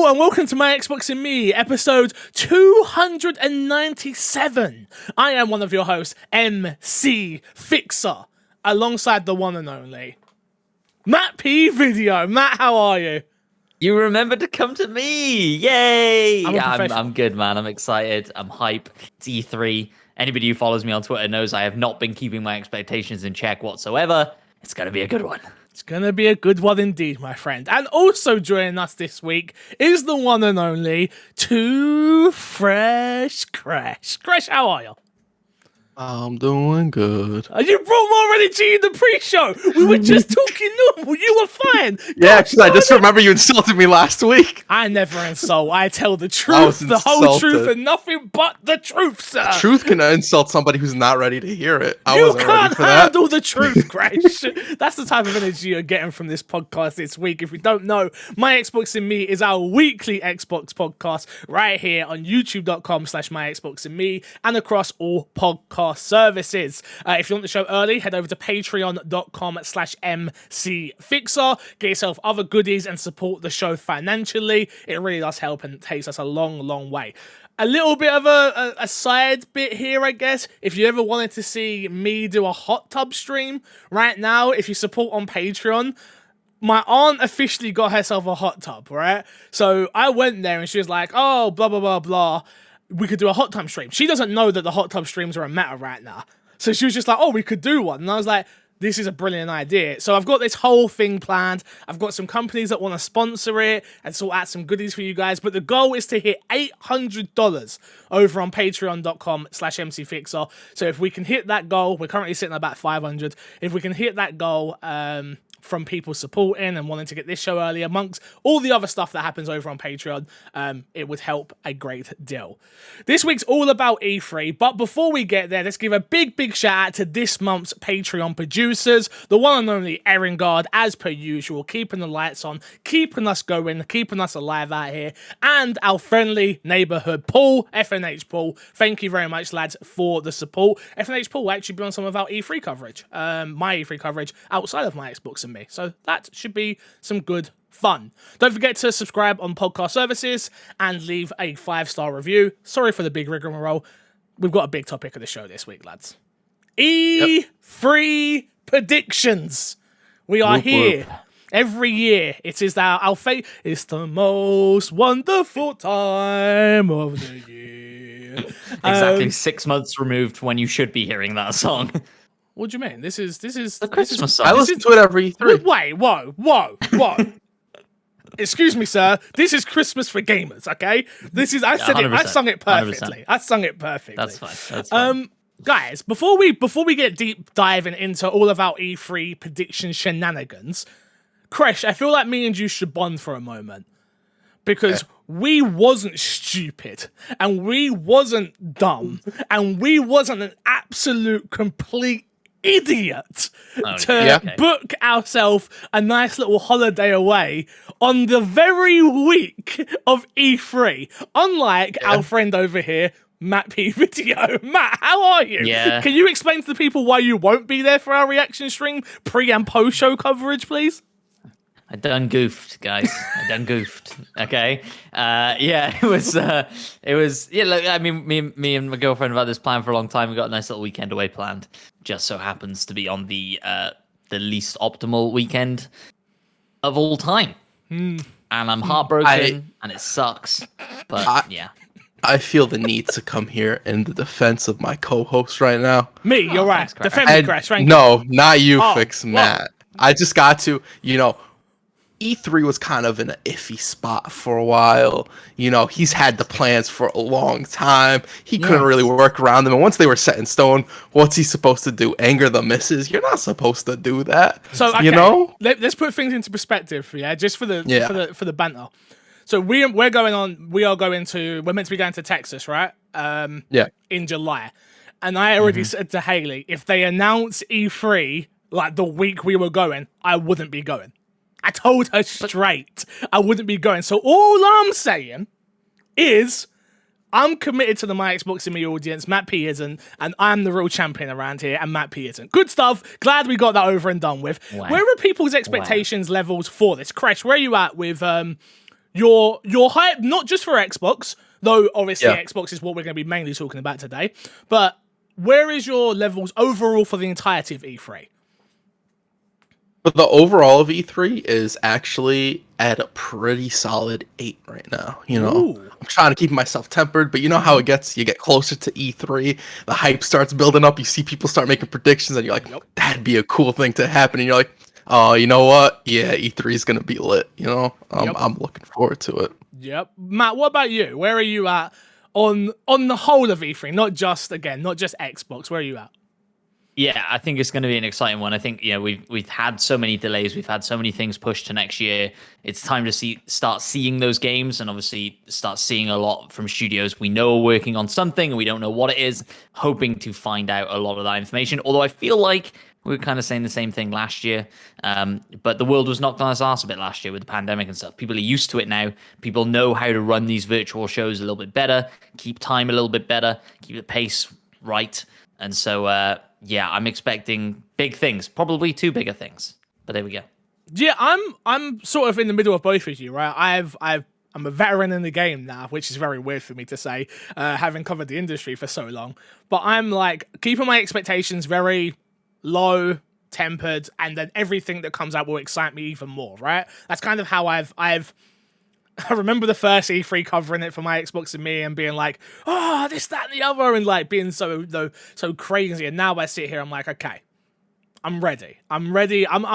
Hello and welcome to My Xbox and Me, episode 297. I am one of your hosts, MC Fixer, alongside the one and only Matt P. Video. Matt, how are you? You remembered to come to me! Yay! I'm good, man. I'm excited. I'm hype. It's E3. Anybody who follows me on Twitter knows I have not been keeping my expectations in check whatsoever. It's going to be a good one. It's going to be a good one indeed, my friend. And also joining us this week is the one and only Too Fresh Crash. Crash, how are you? I'm doing good. You brought more energy in the pre-show. We were just talking normal. You were fine. Yeah, because I just remember you insulted me last week. I never insult. I tell the truth, the whole truth, and nothing but the truth, sir. Truth can insult somebody who's not ready to hear it. You can't handle the truth, Crash. That's the type of energy you're getting from this podcast this week. If you don't know, My Xbox and Me is our weekly Xbox podcast right here on youtube.com/myxboxandme and across all podcast services. If you want the show early, head over to patreon.com/mcfixer. Get yourself other goodies and support the show financially. It really does help and takes us a long, long way. A little bit of a side bit here, I guess. If you ever wanted to see me do a hot tub stream, right now, if you support on Patreon, my aunt officially got herself a hot tub, right? So I went there and she was like, oh, blah, blah, blah, blah. We could do a hot tub stream. She doesn't know that the hot tub streams are a matter right now. So she was just like, oh, we could do one. And I was like, this is a brilliant idea. So I've got this whole thing planned. I've got some companies that want to sponsor it and sort out some goodies for you guys. But the goal is to hit $800 over on patreon.com/mcfixer. So if we can hit that goal, we're currently sitting at about 500. If we can hit that goal, from people supporting and wanting to get this show early, amongst all the other stuff that happens over on Patreon, it would help a great deal. This week's all about E3, but before we get there, let's give a big shout out to this month's Patreon producers, the one and only Erin Guard, as per usual, keeping the lights on, keeping us going, keeping us alive out here, and our friendly neighborhood Paul, FNH Paul. Thank you very much, lads, for the support. FNH Paul will actually be on some of our E3 coverage, my E3 coverage outside of my Xbox and Me. So that should be some good fun. Don't forget to subscribe on podcast services and leave a 5-star review. Sorry for the big rigmarole. We've got a big topic of the show this week, lads. E3 predictions. We are here. Every year, it is our fate. It's the most wonderful time of the year. Exactly 6 months removed when you should be hearing that song. What do you mean? This is the Christmas song. I listen to it every E3. Wait, whoa. Excuse me, sir. This is Christmas for gamers, okay? This is. I said it. I sung it perfectly. 100%. That's fine. Guys, before we get deep diving into all of our E3 prediction shenanigans, Kresh, I feel like me and you should bond for a moment. Because we wasn't stupid, and we wasn't dumb, and we wasn't an absolute complete idiot to book ourselves a nice little holiday away on the very week of E3. Unlike our friend over here, Matt P. Video. Matt, how are you? Yeah. Can you explain to the people why you won't be there for our reaction stream, pre and post show coverage, please? I done goofed, guys. Okay. It was. Yeah. Look, I mean, me and my girlfriend have had this plan for a long time. We got a nice little weekend away planned. Just so happens to be on the least optimal weekend of all time, and I'm heartbroken, and it sucks. But yeah. I feel the need to come here in the defense of my co-host right now. Me, you're right. Thanks, Crash. Defend me, Crash. No, not you, Fix Matt. I just got to, E3 was kind of in an iffy spot for a while. He's had the plans for a long time. He couldn't really work around them. And once they were set in stone, what's he supposed to do? Anger the missus? You're not supposed to do that. So, let's put things into perspective, just for the banter. So we're meant to be going to Texas, right? In July. And I already said to Haley, if they announce E3 like the week we were going, I wouldn't be going. I told her straight I wouldn't be going. So all I'm saying is I'm committed to the My Xbox and Me audience. Matt P isn't, and I'm the real champion around here, and Matt P isn't. Good stuff. Glad we got that over and done with. Wow. Where are people's expectations levels for this? Crash, where are you at with your hype, not just for Xbox, though obviously Yeah. Xbox is what we're going to be mainly talking about today, but where is your levels overall for the entirety of E3? But the overall of E3 is actually at a pretty solid 8 right now. You know, Ooh. I'm trying to keep myself tempered, but you know how it gets. You get closer to E3, the hype starts building up. You see people start making predictions, and you're like, Yep. "That'd be a cool thing to happen." And you're like, "Oh, you know what? Yeah, E3 is gonna be lit." You know, Yep. I'm looking forward to it. Yep. Matt, what about you? Where are you at on the whole of E3? Not just Xbox. Where are you at? Yeah, I think it's going to be an exciting one. I think we've had so many delays, we've had so many things pushed to next year. It's time to start seeing those games, and obviously start seeing a lot from studios we know are working on something and we don't know what it is. Hoping to find out a lot of that information. Although I feel like we were kind of saying the same thing last year, but the world was knocked on its arse a bit last year with the pandemic and stuff. People are used to it now. People know how to run these virtual shows a little bit better, keep time a little bit better, keep the pace right, and so. Yeah, I'm expecting big things, probably two bigger things. But there we go. Yeah, I'm sort of in the middle of both of you, right? I'm a veteran in the game now, which is very weird for me to say, having covered the industry for so long. But I'm like keeping my expectations very low, tempered, and then everything that comes out will excite me even more, right? That's kind of how I remember the first E3 covering it for my Xbox and me and being like, oh, this, that, and the other, and like being so crazy. And now I sit here, I'm like, okay, I'm ready. I'm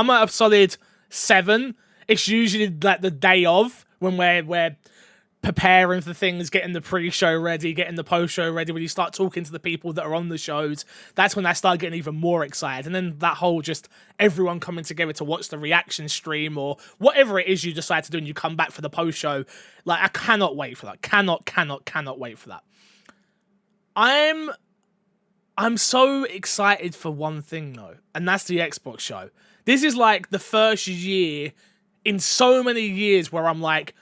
at a solid 7. It's usually like the day of when we're preparing for things, getting the pre-show ready, getting the post-show ready. When you start talking to the people that are on the shows, that's when I start getting even more excited. And then that whole just everyone coming together to watch the reaction stream or whatever it is you decide to do, and you come back for the post-show. Like, I cannot wait for that. Cannot wait for that. I'm so excited for one thing though, and that's the Xbox show. This is like the first year in so many years where I'm like,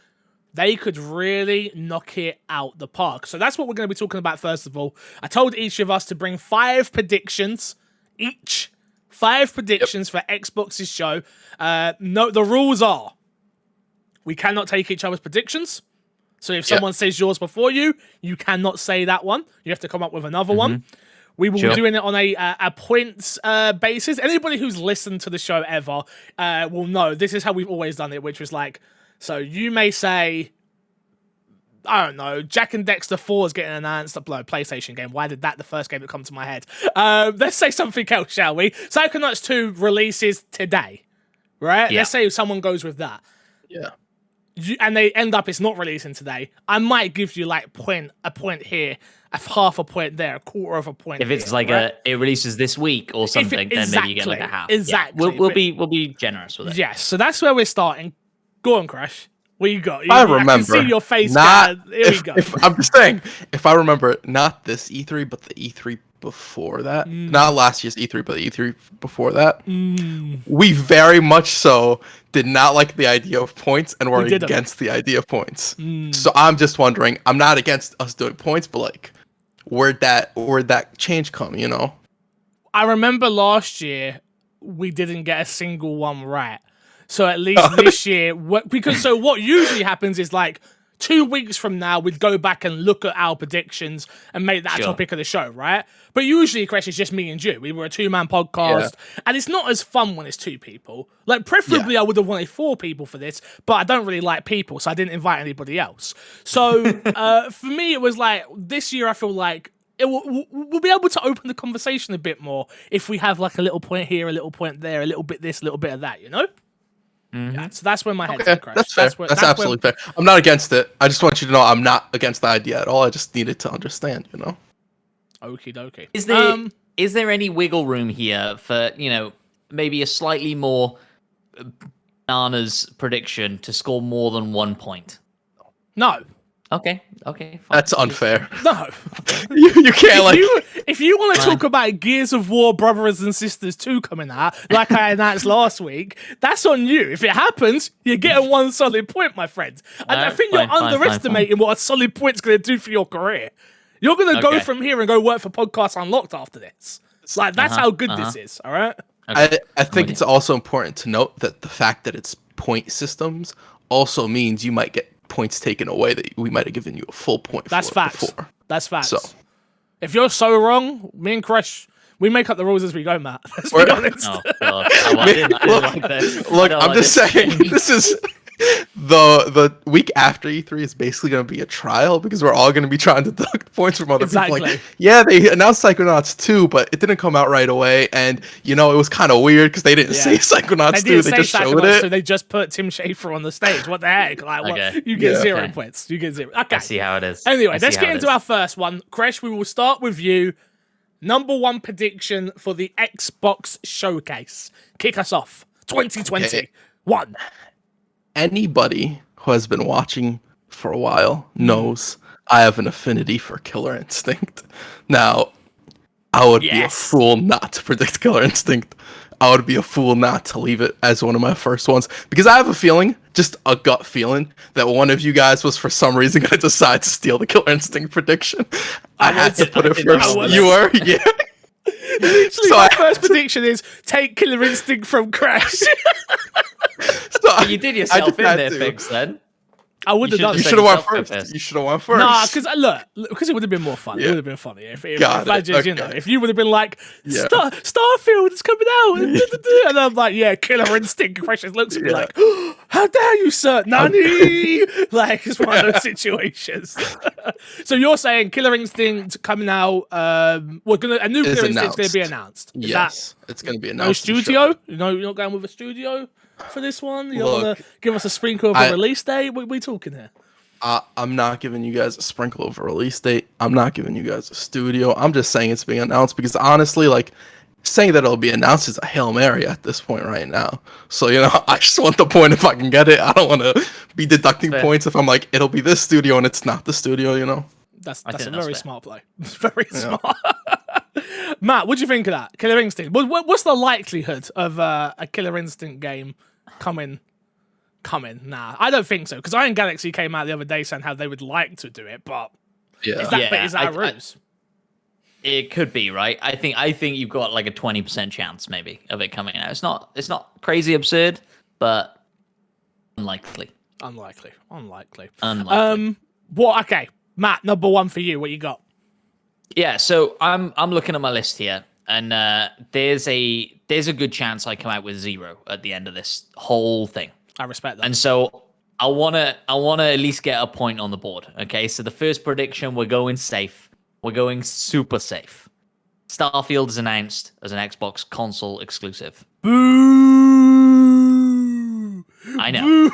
they could really knock it out the park. So that's what we're going to be talking about first of all. I told each of us to bring 5 predictions each. 5 predictions for Xbox's show. No, the rules are we cannot take each other's predictions. So if someone says yours before you, you cannot say that one. You have to come up with another one. We will be doing it on a points basis. Anybody who's listened to the show ever will know this is how we've always done it, which was like, so you may say, I don't know, Jack and Dexter 4 is getting announced. No, PlayStation game. Why did that the first game that come to my head? Let's say something else, shall we? Psychonauts 2 releases today, right? Yeah. Let's say someone goes with that. Yeah. And they end up it's not releasing today. I might give you like a point here, a half a point there, a quarter of a point. If it's here, like right? it releases this week or something, then maybe you get like a half. Exactly. Yeah. We'll be generous with it. Yes, so that's where we're starting. Go on, Crash. What you got? I remember. I can see your face. Not, Here we go. If I'm just saying, if I remember, not this E3, but the E3 before that. Not last year's E3, but the E3 before that. We very much so did not like the idea of points and were against the idea of points. So I'm just wondering, I'm not against us doing points, but like, where'd that change come, you know? I remember last year we didn't get a single one right. So at least this year, because what usually happens is like 2 weeks from now, we'd go back and look at our predictions and make that a topic of the show, right? But usually, Chris, it's just me and you. We were a 2-man podcast, and it's not as fun when it's 2 people. Like, preferably, I would have wanted 4 people for this, but I don't really like people, so I didn't invite anybody else. So for me, it was like, this year, I feel like we'll be able to open the conversation a bit more if we have like a little point here, a little point there, a little bit this, a little bit of that, you know? Yeah, so that's where my head's at, Crash. That's fair. That's absolutely fair. I'm not against it. I just want you to know I'm not against the idea at all. I just needed to understand, you know? Okie dokie. Is there any wiggle room here for, maybe a slightly more bananas prediction to score more than 1 point? No. Okay, fine. That's unfair. No. you can't if you want to talk about Gears of War Brothers and Sisters 2 coming out, like I announced last week, that's on you. If it happens, you're getting 1 solid point, my friend. And I think you're underestimating what a solid point's going to do for your career. You're going to go from here and go work for Podcast Unlocked after this. Like, that's how good this is, all right? Okay. I think it's also important to note that the fact that it's point systems also means you might get points taken away that we might have given you a full point That's for facts. before. That's facts. So if you're so wrong, me and Crash, we make up the rules as we go, Matt. Let's be honest. Oh god, I didn't like this. Look, I'm just saying, this is the week after E3 is basically going to be a trial because we're all going to be trying to deduct points from other people. Like, yeah, they announced Psychonauts 2, but it didn't come out right away, and it was kind of weird because they didn't say Psychonauts 2, they just showed it. So they just put Tim Schafer on the stage. What the heck? Like, Okay. you get 0 points. You get 0. Okay. I see how it is. Anyway, let's get into our first one. Crash, we will start with you. Number 1 prediction for the Xbox Showcase. Kick us off. 2021. Anybody who has been watching for a while knows I have an affinity for Killer Instinct. Now, I would be a fool not to predict Killer Instinct. I would be a fool not to leave it as one of my first ones because I have a feeling, just a gut feeling, that one of you guys was for some reason going to decide to steal the Killer Instinct prediction. I had to put it first. You were? Yeah. Literally, my first prediction is take Killer Instinct from Crash. You did yourself in there, Fix, then. I would have done. You should have won first. You should have won first. Nah, because it would have been more fun. It would have been funny if if you would have been like, Starfield is coming out, and I'm like, yeah, Killer Instinct. Crash looks at me like, oh, how dare you, sir, Nani? Like, it's one of those situations. So you're saying Killer Instinct coming out? A new Killer Instinct's going to be announced. Yes, it's going to be announced. No studio? You're not going with a studio for this one? You don't want to give us a sprinkle of a release date? What are we talking here? I'm not giving you guys a sprinkle of a release date. I'm not giving you guys a studio. I'm just saying it's being announced because honestly, like, saying that it'll be announced is a Hail Mary at this point right now. So, I just want the point if I can get it. I don't want to be deducting points if I'm like, it'll be this studio and it's not the studio, That's a very smart play. It's very smart. Matt, what do you think of that? Killer Instinct. What's the likelihood of a Killer Instinct game coming? Nah, I don't think so. Because Iron Galaxy came out the other day saying how they would like to do it, but is that a ruse? It could be, right? I think you've got like a 20% chance maybe of it coming out. It's not crazy absurd, but unlikely. Okay, Matt, number 1 for you. What you got? Yeah, so I'm looking at my list here, and there's a good chance I come out with 0 at the end of this whole thing. I respect that. And so I wanna at least get a point on the board. Okay, so the first prediction, we're going safe. We're going super safe. Starfield is announced as an Xbox console exclusive. Boo! I know.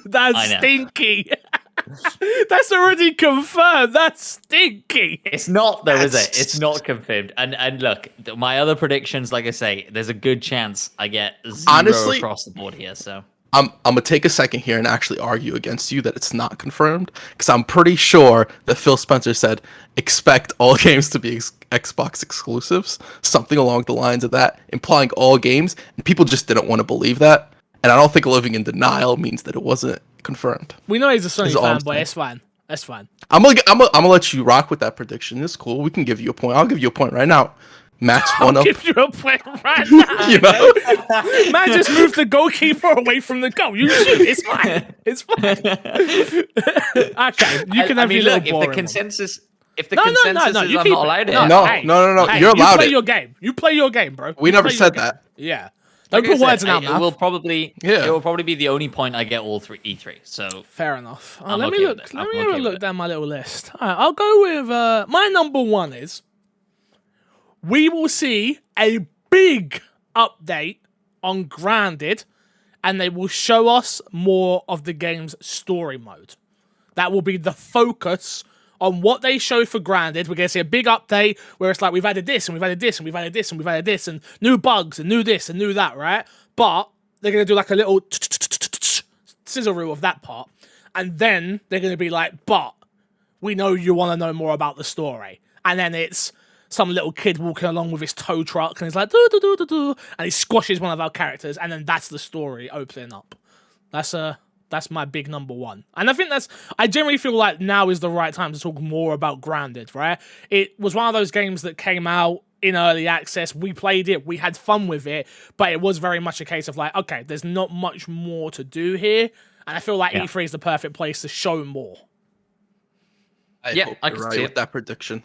That's stinky. That's already confirmed. That's stinky. It's not though, is it? It's not confirmed. And look, my other predictions, like I say, there's a good chance I get 0 across the board here. So I'm gonna take a second here and actually argue against you that it's not confirmed because I'm pretty sure that Phil Spencer said expect all games to be Xbox exclusives, something along the lines of that, implying all games, and people just didn't want to believe that. And I don't think living in denial means that it wasn't confirmed. We know he's a Sony fanboy. It's fine. I'm gonna let you rock with that prediction. It's cool. We can give you a point. I'll give you a point right now. Matt's one up. I'll give you a point right now. Matt just moved the goalkeeper away from the goal. You shoot. It's fine. Okay, you can have your little boring if the consensus is I'm not allowed it. No. Hey, you're allowed it. You play your game, bro. We never said that. Yeah. Don't put words in our mouth. It will probably be the only point I get all through E3. So fair enough. Let me have a look down my little list. All right, I'll go with my number 1 is we will see a big update on Grounded, and they will show us more of the game's story mode. That will be the focus on what they show for Grounded. We're going to see a big update where it's like, we've added this, and we've added this, and we've added this, and we've added this, and new bugs, and new this, and new that, right? But they're going to do like a little sizzle reel of that part. And then they're going to be like, but we know you want to know more about the story. And then it's some little kid walking along with his tow truck, and he's like, do, and he squashes one of our characters, and then that's the story opening up. That's my big number 1. And I think I generally feel like now is the right time to talk more about Grounded, right? It was one of those games that came out in early access. We played it, we had fun with it, but it was very much a case of like, okay, there's not much more to do here, and I feel like E3 is the perfect place to show more. I hope you're right with that prediction.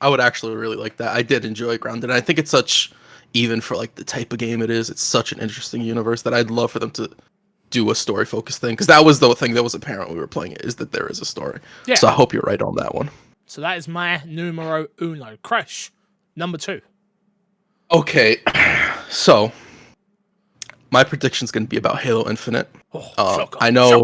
I would actually really like that. I did enjoy Grounded. I think it's such, even for like the type of game it is, it's such an interesting universe that I'd love for them to do a story focused thing, because that was the thing that was apparent when we were playing it, is that there is a story. Yeah. So I hope you're right on that one. So that is my numero uno. Crash, number 2. Okay, so my prediction's going to be about Halo Infinite. I know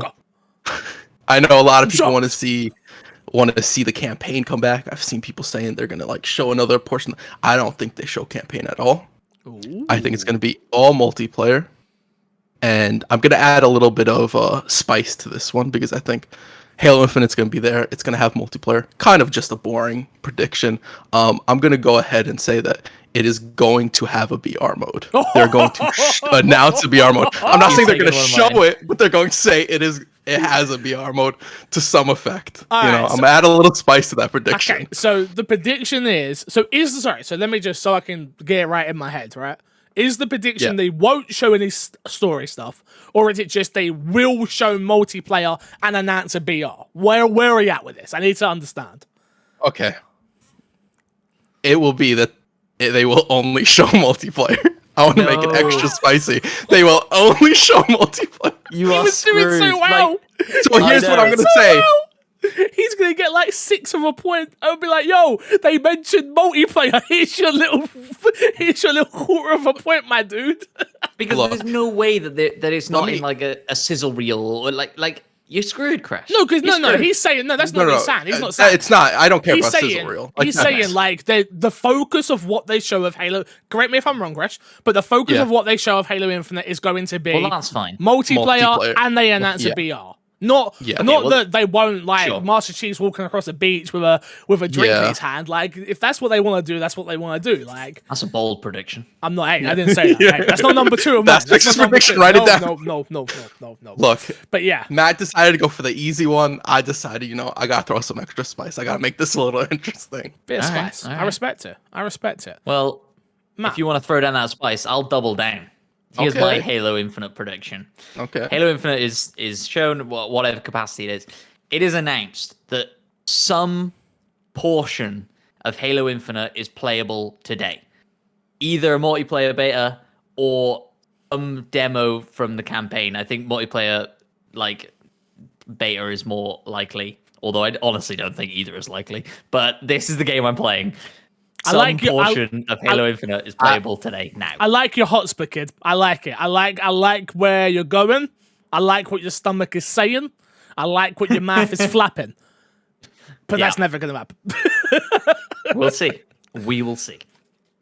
a lot of people want to see the campaign come back. I've seen people saying they're going to like show another portion. I don't think they show campaign at all. Ooh. I think it's going to be all multiplayer. And I'm going to add a little bit of spice to this one, because I think Halo Infinite's going to be there. It's going to have multiplayer. Kind of just a boring prediction. I'm going to go ahead and say that it is going to have a VR mode. They're going to announce a VR mode. I'm not saying they're going to show it, but they're going to say it has a VR mode to some effect. I'm going to add a little spice to that prediction. Okay, so the prediction is... So let me just, so I can get it right in my head, right? Is the prediction they won't show any story stuff, or is it just they will show multiplayer and announce a BR? Where are you at with this? I need to understand. Okay. It will be that they will only show multiplayer. I want to make it extra spicy. They will only show multiplayer. You are screwed. Doing so well. So here's what I'm going to say. He's gonna get like 6 of a point. I'll be like, yo, they mentioned multiplayer. Here's your little quarter of a point, my dude. Because there's no way that it's not in like a sizzle reel, or like you're screwed, Crash. No, because no, he's saying that's not what he's saying. He's not saying it's not. I don't care about sizzle reel. He's saying like the focus of what they show of Halo. Correct me if I'm wrong, Crash, but the focus of what they show of Halo Infinite is going to be that's fine. Multiplayer, and they announce a BR. Not that they won't like Master Chief's walking across the beach with a drink in his hand. Like, if that's what they want to do, that's what they want to do. Like, that's a bold prediction. I'm not. Hey, I didn't say that. Hey, that's not number 2 of mine. That's prediction. Write it down. No. Look, but yeah, Matt decided to go for the easy one. I decided, I gotta throw some extra spice. I gotta make this a little interesting. Bit of spice. Right. I respect it. Well, Matt, if you want to throw down that spice, I'll double down. Here's my Halo Infinite prediction. Okay. Halo Infinite is shown, whatever capacity it is. It is announced that some portion of Halo Infinite is playable today. Either a multiplayer beta or some demo from the campaign. I think multiplayer, like, beta is more likely. Although I honestly don't think either is likely. But this is the game I'm playing. Some portion of Halo Infinite is playable today now. I like your hotspot, kid. I like it. I like where you're going. I like what your stomach is saying. I like what your mouth is flapping. But that's never going to happen. We'll see. We will see.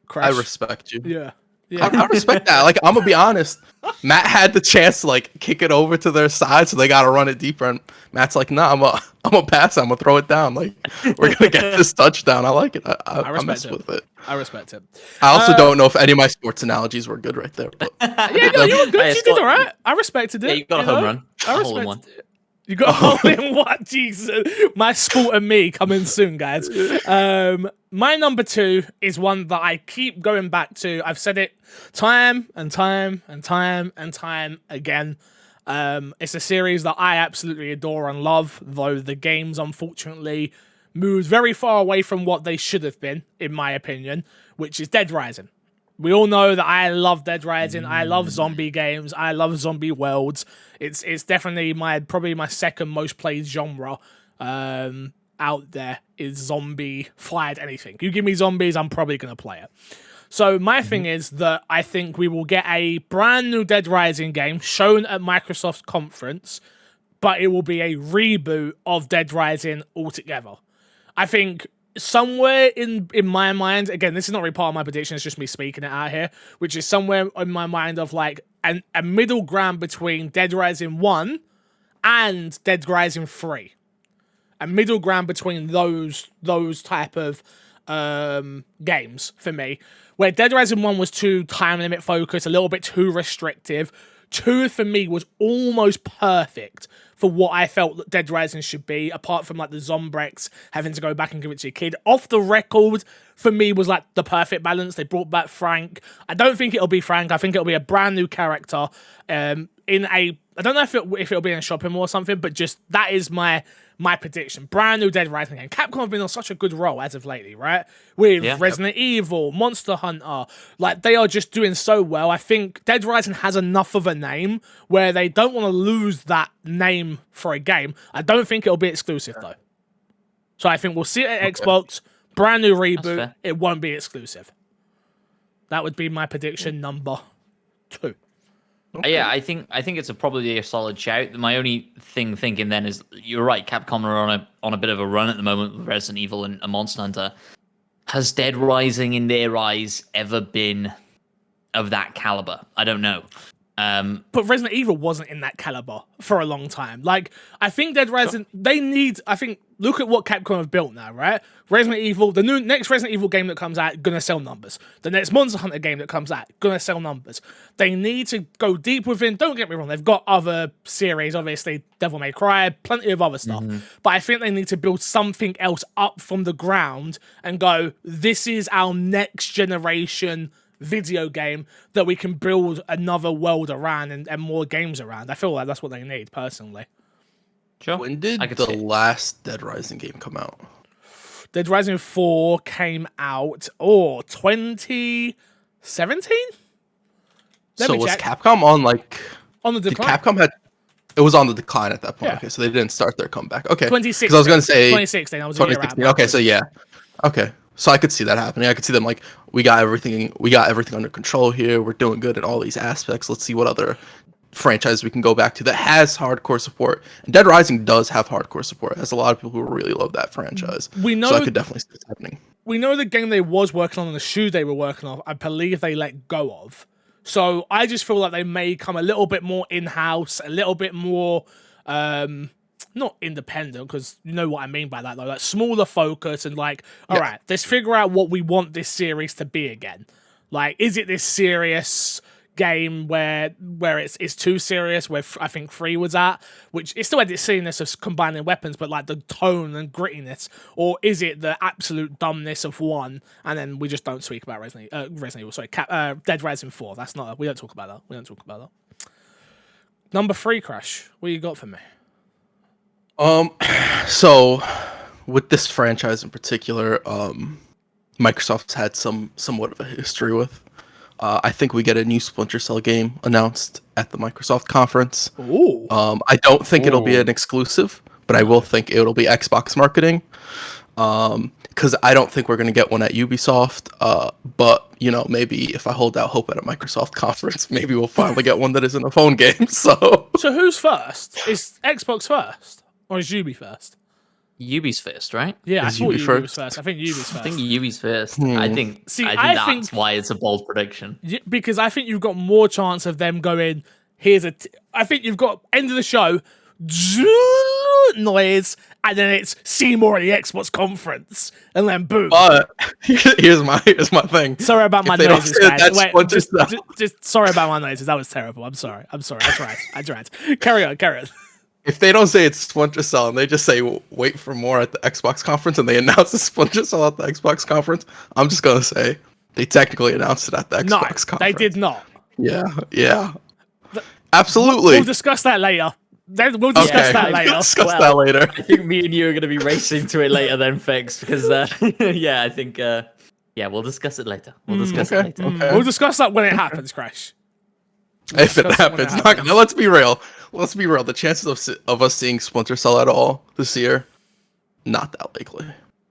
Crash. I respect you. Yeah. I respect that. Like, I'm gonna be honest. Matt had the chance to like kick it over to their side, so they got to run it deeper. And Matt's like, "Nah, I'm gonna pass. I'm gonna throw it down. Like, we're gonna get this touchdown." I like it. I respect it. I respect it. I also don't know if any of my sports analogies were good right there. But yeah, no, you were good. You did all right. I respected it. Yeah, you got a home run. I respected it. You got a hole in what? Jesus. My sport and me coming soon, guys. My number 2 is one that I keep going back to. I've said it time and time again. It's a series that I absolutely adore and love, though the games, unfortunately, moved very far away from what they should have been, in my opinion, which is Dead Rising. We all know that I love Dead Rising. I love zombie games. I love zombie worlds. It's definitely probably my second most played genre out there is zombie fired anything. You give me zombies, I'm probably going to play it. So my thing is that I think we will get a brand new Dead Rising game shown at Microsoft's conference, but it will be a reboot of Dead Rising altogether. I think somewhere in my mind, again, this is not really part of my prediction, it's just me speaking it out here, which is somewhere in my mind of like a middle ground between Dead Rising 1 and Dead Rising 3. A middle ground between those type of games for me, where Dead Rising 1 was too time limit focused, a little bit too restrictive. 2 for me was almost perfect for what I felt that Dead Rising should be, apart from like the Zombrex having to go back and give it to your kid. Off the record, for me, was like the perfect balance. They brought back Frank. I don't think it'll be Frank. I think it'll be a brand new character in a... I don't know if it'll be in a shopping mall or something, but just that is my prediction. Brand new Dead Rising game. Capcom have been on such a good roll as of lately, right? With Resident Evil, Monster Hunter. Like, they are just doing so well. I think Dead Rising has enough of a name where they don't want to lose that name for a game. I don't think it'll be exclusive, though. So I think we'll see it at Xbox. Brand new reboot. It won't be exclusive. That would be my prediction number 2. Okay. Yeah, I think it's probably a solid shout. My only thinking then is you're right. Capcom are on a bit of a run at the moment with Resident Evil and Monster Hunter. Has Dead Rising in their eyes ever been of that caliber? I don't know. But Resident Evil wasn't in that caliber for a long time. Like, I think Dead Rising, they need, I think, look at what Capcom have built now, right? Resident Evil, the next Resident Evil game that comes out, gonna sell numbers. The next Monster Hunter game that comes out, gonna sell numbers. They need to go deep within, don't get me wrong, they've got other series, obviously, Devil May Cry, plenty of other stuff. But I think they need to build something else up from the ground and go, this is our next generation video game that we can build another world around and more games around. I feel like that's what they need, personally. Sure. When did the last Dead Rising game come out? Dead Rising 4 came out, 2017? So was Capcom on the decline? Capcom had... It was on the decline at that point. Yeah. Okay, so they didn't start their comeback. Okay. 2016. Because I was going to say... 2016, I was 2016. Okay, so yeah. Okay. So I could see that happening. I could see them like, we got everything under control here. We're doing good in all these aspects. Let's see what other franchise we can go back to that has hardcore support. And Dead Rising does have hardcore support. It has a lot of people who really love that franchise. So I could definitely see this happening. We know the game they was working on and the shoe they were working on, I believe they let go of. So I just feel like they may come a little bit more in-house, a little bit more... not independent, because you know what I mean by that, though. Like, smaller focus and like, all right, let's figure out what we want this series to be again. Like, is it this serious game where it's too serious, where I think 3 was at, which it still had this seriousness of combining weapons, but like the tone and grittiness, or is it the absolute dumbness of 1, and then we just don't speak about Resident Evil, sorry, Dead Rising 4. That's not, we don't talk about that. Number 3, Crash, what you got for me? So with this franchise in particular, Microsoft's had somewhat of a history with. I think we get a new Splinter Cell game announced at the Microsoft conference. Ooh. I don't think it'll be an exclusive, but I will think it'll be Xbox marketing. Because I don't think we're gonna get one at Ubisoft. But you know, maybe if I hold out hope at a Microsoft conference, maybe we'll finally get one that isn't a phone game. So who's first? Is Xbox first? Or is Ubi first? Ubi's first, right? Yeah, I Is thought Ubi Ubi was first. I think Ubi's first. I think Ubi's first. I think that's why it's a bold prediction. Because I think you've got more chance of them going, I think you've got end of the show, noise, and then it's see more at the Xbox conference, and then boom. But here's my thing. Sorry about my noises, guys. Wait, just sorry about my noises. That was terrible. I'm sorry. I tried. Carry on. If they don't say it's Splinter Cell and they just say wait for more at the Xbox conference and they announce the Splinter Cell at the Xbox conference, I'm just gonna say they technically announced it at the Xbox conference. They did not. Yeah. Absolutely. We'll discuss that later. We'll discuss that later. Discuss that later. I think me and you are going to be racing to it later then, Fix, because I think we'll discuss it later. We'll discuss it later. Okay. We'll discuss that when it happens, Crash. If it happens, let's be real. The chances of us seeing Splinter Cell at all this year, not that likely.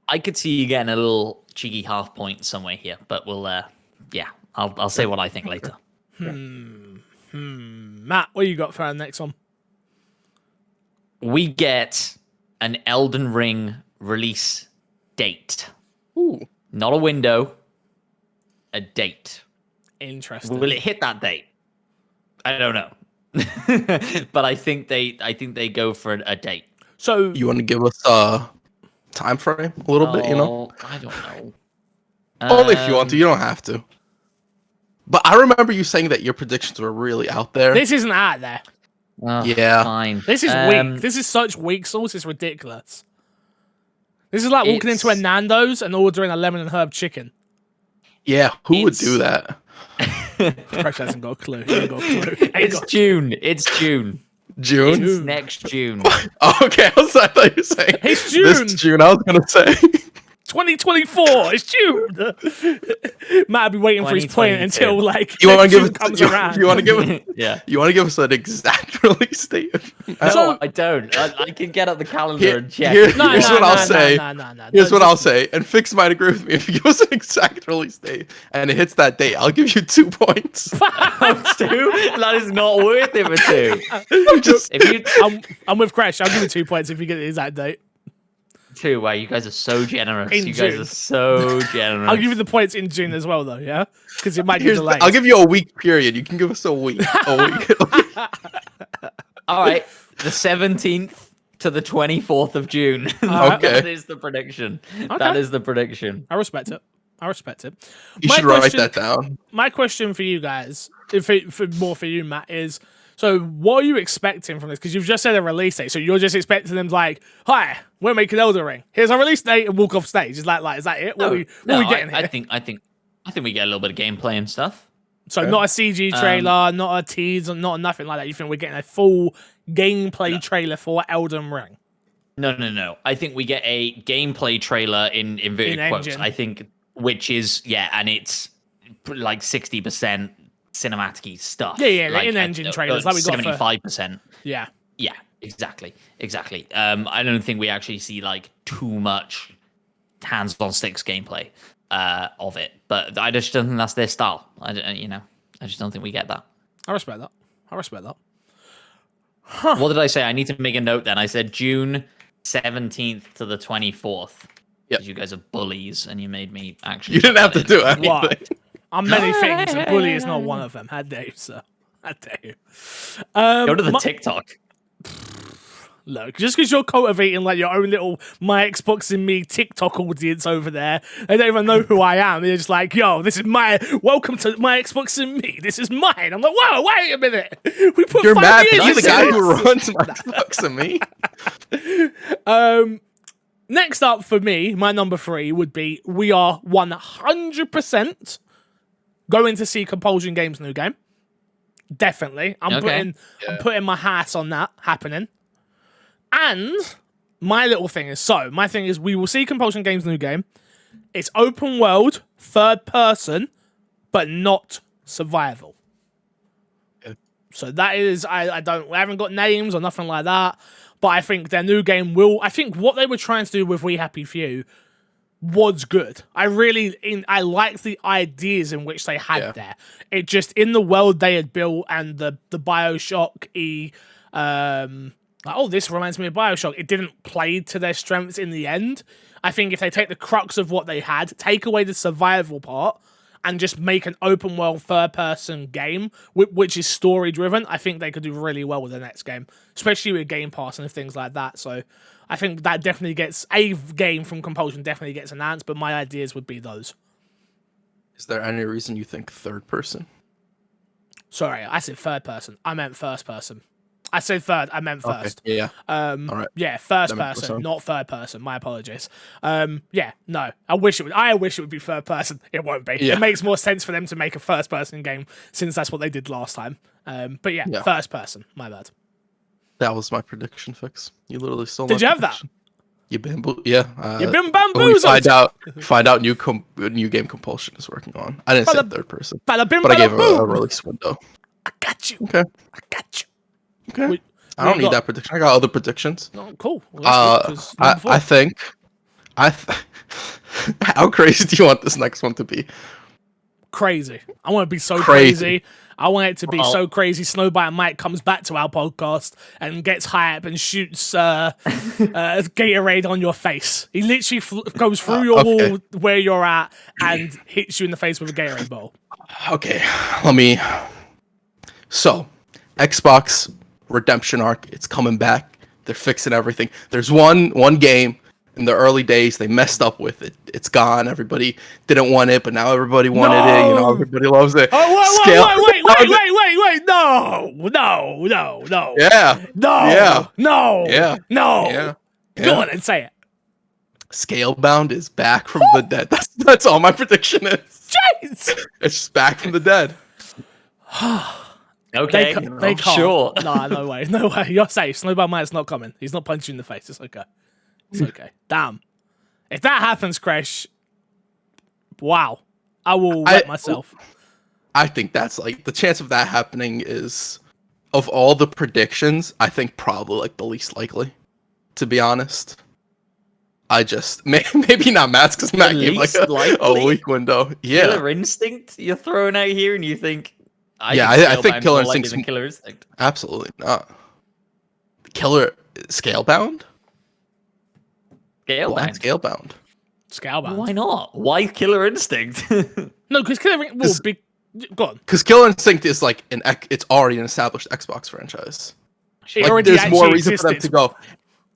I could see you getting a little cheeky half point somewhere here, but we'll, I'll say what I think later. Matt, what you got for our next one? We get an Elden Ring release date. Ooh. Not a window, a date. Interesting. Will it hit that date? I don't know. But I think they go for a date. So you want to give us a time frame a little bit, you know? I don't know. Only if you want to. You don't have to. But I remember you saying that your predictions were really out there. This isn't out there. Oh, Yeah. fine. This is weak. This is such weak sauce. It's ridiculous. This is like walking into a Nando's and ordering a lemon and herb chicken. Yeah, who would do that? Fresh hasn't got a clue. He ain't got a clue. It's June. It's June. June? It's next June. Oh, okay, I thought you were saying It's June. this June. I was gonna say 2024. It's June. Matt be waiting for his point 2022. until like you want to give June us comes you, around. you want to give Yeah. you want to give us an exact release date? No, I don't. I can get up the calendar Here- and check. here- No, Here's no, what no, I'll no, say. no. Here's No, what I'll just- say, and Fix might agree with me. If you give us an exact release date and it hits that date, I'll give you 2 points. 2? That is not worth it for 2. I'm just If you I'm with Crash. I'll give you 2 points if you get the exact date. 2, wow, you guys are so generous. In You guys June. are so generous. I'll give you the points in June as well, though. Yeah, because it might get here's delayed. I'll give you a week period. You can give us a week. All right, the 17th to the 24th of June. Okay. That is the prediction. That is the prediction. I respect it. I respect it. You My should write question- that down. My question for you guys, more for you, Matt, is so what are you expecting from this? Because you've just said a release date, so you're just expecting them to like, hi, we're making Elden Ring. Here's our release date, and walk off stage. Is that is that it? What are we getting here? I think we get a little bit of gameplay and stuff. So not a CG trailer, not a tease, not nothing like that. You think we're getting a full gameplay trailer for Elden Ring? No. I think we get a gameplay trailer in inverted In quotes. engine. I think, which is and it's like 60% cinematic stuff. Yeah, like, in-engine trailers, like we got for- 75%. Yeah. Yeah, exactly. I don't think we actually see like too much hands on sticks gameplay of it, but I just don't think that's their style. I just don't think we get that. I respect that. What did I say? I need to make a note then. I said June 17th to the 24th. Yep. You guys are bullies, and you made me actually. You didn't have to do anything. What? I'm many things, and bully is not one of them. How dare you, sir? How dare you? Go to the TikTok. Look, just because you're cultivating like your own little My Xbox and Me TikTok audience over there, they don't even know who I am. They're just like, yo, this is welcome to My Xbox and Me. This is mine. I'm like, whoa, wait a minute. We put You're 5 mad years because the into guy this. who runs my Xbox and me. Next up for me, my number 3 would be we are 100% going to see Compulsion Games' new game. Definitely. I'm putting my hat on that happening. And my thing is we will see Compulsion Games' new game. It's open world, third person, but not survival. Yeah. So that is I haven't got names or nothing like that. But I think their new game I think what they were trying to do with We Happy Few was good. I liked the ideas in which they had there. It just, in the world they had built and the Bioshock this reminds me of Bioshock. It didn't play to their strengths in the end. I think if they take the crux of what they had, take away the survival part, and just make an open world third person game, which is story driven, I think they could do really well with the next game, especially with Game Pass and things like that. So I think that definitely gets a game from Compulsion definitely gets announced, but my ideas would be those. Is there any reason you think third person? Sorry, I said third person. I meant first person. I said third. I meant first. Okay, yeah. All right. Yeah, first That makes person, sense. not third person. My apologies. Yeah, no. I wish it would be third person. It won't be. Yeah. It makes more sense for them to make a first person game since that's what they did last time. But yeah, first person. My bad. That was my prediction, Fix. You literally stole. Did you have that? You bamboo? Yeah. You've been when we bamboozled. find out new game Compulsion is working on. I didn't say third person, Bada bim, but I bada gave a boom. release window. I got you. Okay. I got you. Okay. I don't need that prediction. I got other predictions. Oh, cool. Well, that's good, 'cause number four. I think. How crazy do you want this next one to be? Crazy. I want to be so Crazy. crazy. I want it to be so crazy. Snowbite Mike comes back to our podcast and gets hype and shoots Gatorade on your face. He literally goes through your wall where you're at and hits you in the face with a Gatorade bottle. Okay, So, Xbox Redemption Arc, it's coming back. They're fixing everything. There's one game in the early days they messed up with it. It's gone. Everybody didn't want it, but now everybody wanted it. You know, everybody loves it. Wait! No! Yeah. No! Yeah. No! Yeah. No! Yeah. Go on and say it. Scalebound is back from the dead. That's all my prediction is. Jeez! It's just back from the dead. Okay, They can't. Sure. Nah, no way. You're safe. Snowball Man's not coming. He's not punching you in the face. It's okay. It's okay. Damn. If that happens, Crash, wow. I will wet myself. I think that's like the chance of that happening is, of all the predictions, I think probably like the least likely, to be honest. I just maybe not Matt's because Matt gave like a week window. Yeah, Killer Instinct you're throwing out here, and you think? I think Killer Instinct's Killer Instinct. Absolutely not. Killer Scalebound. Scalebound. Scalebound. Why not? Why Killer Instinct? No, because Killer will be. Go on. Because Killer Instinct is like it's already an established Xbox franchise. There's more reason for them to go,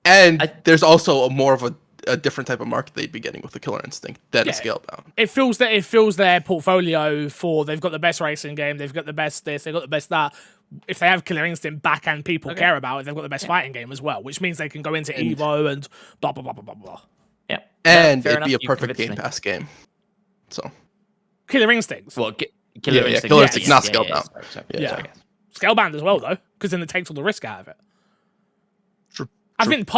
and there's also more of a different type of market they'd be getting with the Killer Instinct than a Scalebound. It fills their portfolio for they've got the best racing game, they've got the best this, they've got the best that. If they have Killer Instinct back and people care about it, they've got the best fighting game as well, which means they can go into Evo and blah blah blah blah blah blah. Yeah, and it'd be a perfect Game Pass game. So Killer Instinct. Well, Killer Instinct. Killer Instinct, not Scalebound. Yeah. Scalebound as well though, because then it takes all the risk out of it. True. I think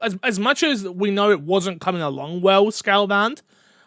as much as we know it wasn't coming along well, Scalebound,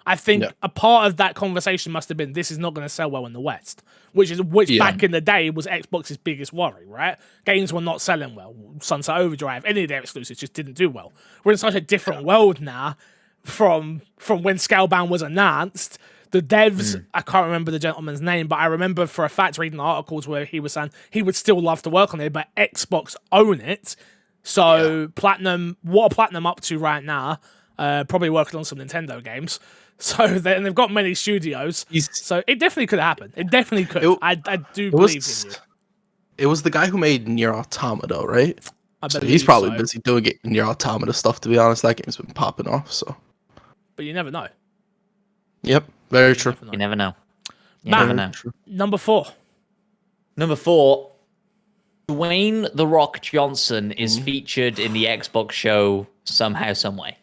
I think a part of that conversation must have been this is not going to sell well in the West, which back in the day was Xbox's biggest worry, right? Games were not selling well. Sunset Overdrive, any of their exclusives just didn't do well. We're in such a different world now from when Scalebound was announced. The devs, I can't remember the gentleman's name, but I remember for a fact reading articles where he was saying he would still love to work on it, but Xbox own it. So Platinum, what are Platinum up to right now? Probably working on some Nintendo games. So they've got many studios. So it definitely could happen. It definitely could. I do believe in you. It was the guy who made Nier Automata, right? So he's probably busy doing Nier Automata stuff, to be honest. That game's been popping off, so. But you never know. Yep, very true. You never know. Never know. Number 4. Number 4. Dwayne "The Rock" Johnson is featured in the Xbox show somehow, some way.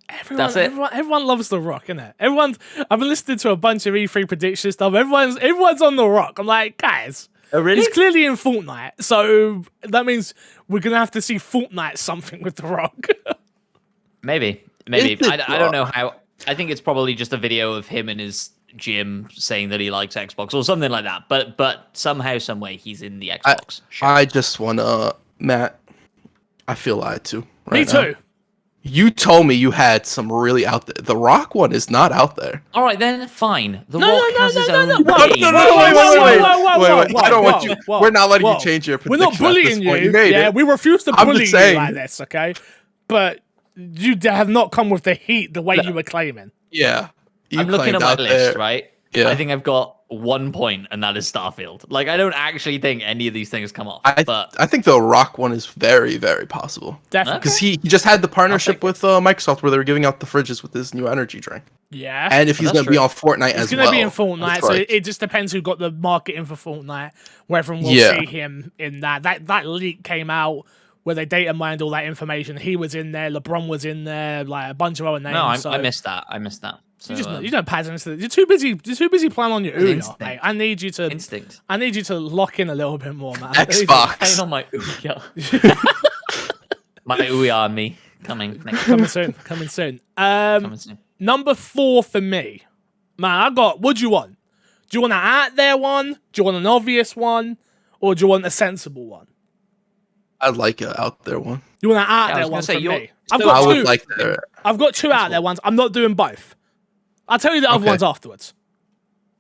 Everyone loves The Rock, innit? I've been listening to a bunch of E3 prediction stuff. Everyone's on The Rock. I'm like, guys, oh, really? He's clearly in Fortnite, so that means we're gonna have to see Fortnite something with The Rock. Maybe. I don't know how. I think it's probably just a video of him in his gym saying that he likes Xbox or something like that. But somehow, some way, he's in the Xbox show. I just wanna, Matt. I feel lied to. Me too. You told me you had some really out there. The Rock one is not out there. All right, then fine. The Rock has his own game. Wait. I don't want you. We're not letting you change your prediction. We're not bullying you. We refuse to bully you like this, okay? But you have not come with the heat the way you were claiming. Yeah. I'm looking at my list, right? Yeah. I think I've got 1 point, and that is Starfield. Like, I don't actually think any of these things come off. I think the Rock one is very, very possible. Definitely. Because he just had the partnership with Microsoft where they were giving out the fridges with his new energy drink. Yeah. And if he's going to be on Fortnite as well. He's going to be in Fortnite, so it just depends who got the marketing for Fortnite, whether we'll see him in that. That leak came out where they data mined all that information. He was in there, LeBron was in there, like a bunch of other names. No, I missed that. So, you don't pass into You're too busy playing on your Ouya, mate. I need you to lock in a little bit more, man. Xbox. Playing on my Ouya. My Ouya and me coming soon. Coming soon. Coming soon. Number 4 for me, man. What do you want? Do you want an out there one? Do you want an obvious one? Or do you want a sensible one? I'd like an out there one. You want an out there one for me? I've got 2 out there ones. I'm not doing both. I'll tell you the other ones afterwards.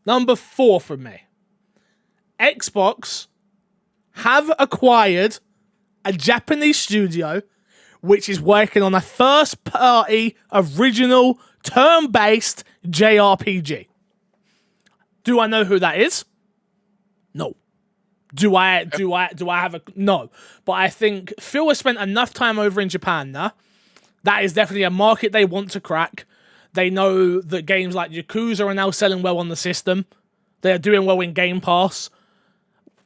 Number 4 for me. Xbox have acquired a Japanese studio which is working on a first-party, original, turn-based JRPG. Do I know who that is? No. Do I have a... No. But I think Phil has spent enough time over in Japan now That is definitely a market they want to crack. They know that games like Yakuza are now selling well on the system. They are doing well in Game Pass.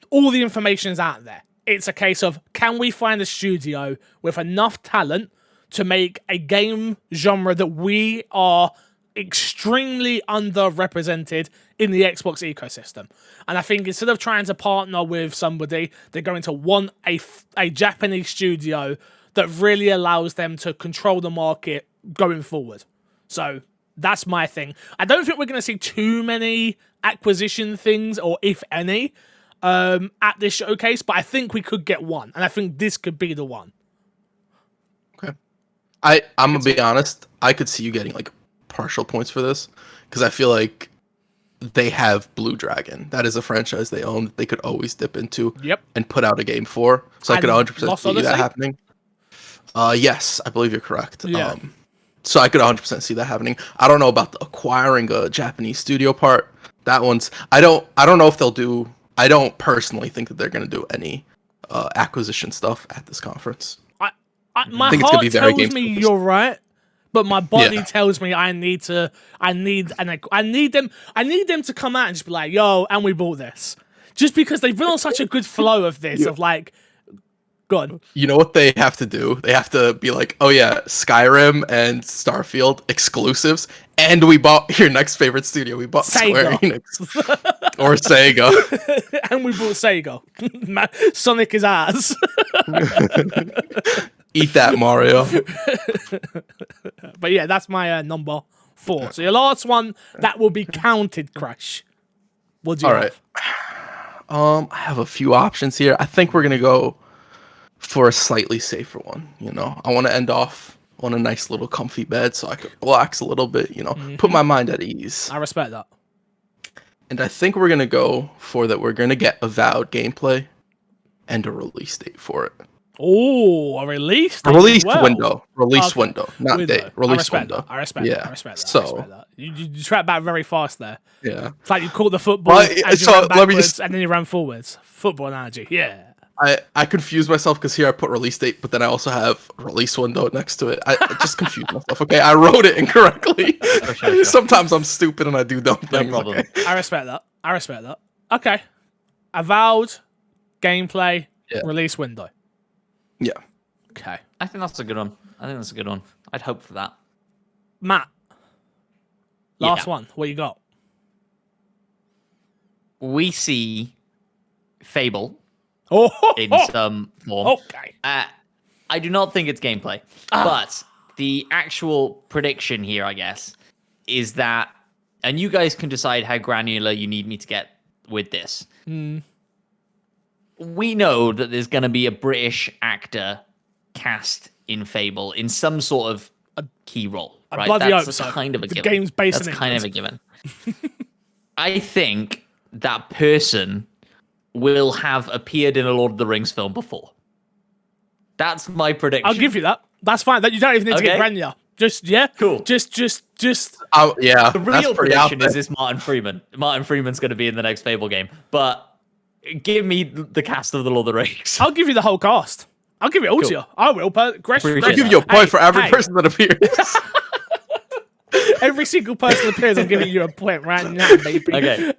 All the information is out there. It's a case of, can we find a studio with enough talent to make a game genre that we are extremely underrepresented in the Xbox ecosystem? And I think instead of trying to partner with somebody, they're going to want a Japanese studio that really allows them to control the market going forward. So that's my thing. I don't think we're going to see too many acquisition things, or if any, at this showcase, but I think we could get one, and I think this could be the one. Okay. I'm gonna be honest, I could see you getting like partial points for this, because I feel like they have Blue Dragon. That is a franchise they own that they could always dip into and put out a game for. So I could 100% see that happening. Yes, I believe you're correct. Yeah. So I could 100% see that happening. I don't know about the acquiring a Japanese studio part. That one's I don't know if they'll do. I don't personally think that they're going to do any acquisition stuff at this conference. My heart tells me you're right, but my body tells me I need them to come out and just be like, yo, and we bought this. Just because they've been on such a good flow of this, of like, go on. You know what they have to do? They have to be like, oh yeah, Skyrim and Starfield exclusives, and we bought your next favorite studio. We bought Square Enix. Or Sega. And we bought Sega. Sonic is ours. Eat that, Mario. But yeah, that's my number 4. So your last one, that will be counted, Crash. What do you have? I have a few options here. I think we're going to go for a slightly safer one. You know, I want to end off on a nice little comfy bed so I could relax a little bit, you know, put my mind at ease. I respect that. And I think we're going to go for that. We're going to get Avowed gameplay and a release date for it. Oh, a release date? Window. Release window. Not date. Release window. I respect that. I respect that. So, I respect that. You track back very fast there. Yeah. It's like you caught the football and you ran backwards and then you ran forwards. Football analogy. Yeah. I confused myself because here I put release date, but then I also have release window next to it. I just confused myself. Okay, I wrote it incorrectly. Sure. Sometimes I'm stupid and I do dumb things. No problem. Okay. I respect that. Okay. Avowed, gameplay, release window. Yeah. Okay. I think that's a good one. I'd hope for that. Matt, last one. What you got? We see Fable. In some form. Okay. I do not think it's gameplay, but the actual prediction here, I guess, is that, and you guys can decide how granular you need me to get with this. We know that there's going to be a British actor cast in Fable in some sort of key role, right? That's kind of a given. Game's based That's kind of a given. I think that person will have appeared in a Lord of the Rings film before. That's my prediction. I'll give you that. That's fine. That you don't even need to get granular. Cool. Just. Yeah. The real prediction is this Martin Freeman. Martin Freeman's going to be in the next Fable game, but give me the cast of the Lord of the Rings. I'll give you the whole cast. I'll give it all to you. I will. I'll give you a point for every person that appears. Every single person that appears, I'm giving you a point right now, baby. Okay.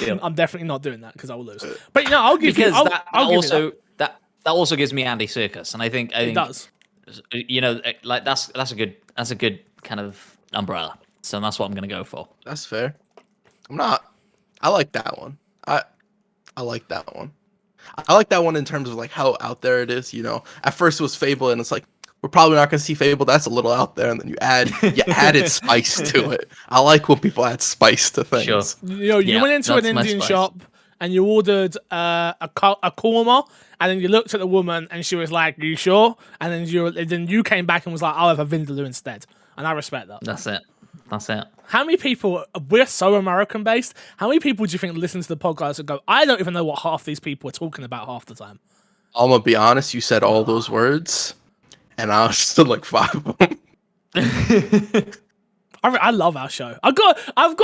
Deal. I'm definitely not doing that because I will lose. But I'll give you. That also gives me Andy Serkis, and I think it does. You know, like that's a good kind of umbrella. So that's what I'm gonna go for. That's fair. I like that one. I like that one. I like that one in terms of like how out there it is. You know, at first it was Fable, and it's like, we're probably not going to see Fable. That's a little out there, and then you added spice to it. I like when people add spice to things. Sure. You went into an Indian shop and you ordered a korma, and then you looked at the woman and she was like, "Are you sure?" And then you came back and was like, "I'll have a vindaloo instead." And I respect that. That's it. How many people, we're so American based, how many people do you think listen to the podcast and go, I don't even know what half these people are talking about half the time? I'm going to be honest, you said all those words, and I was still like 5 of them. I love our show. I've got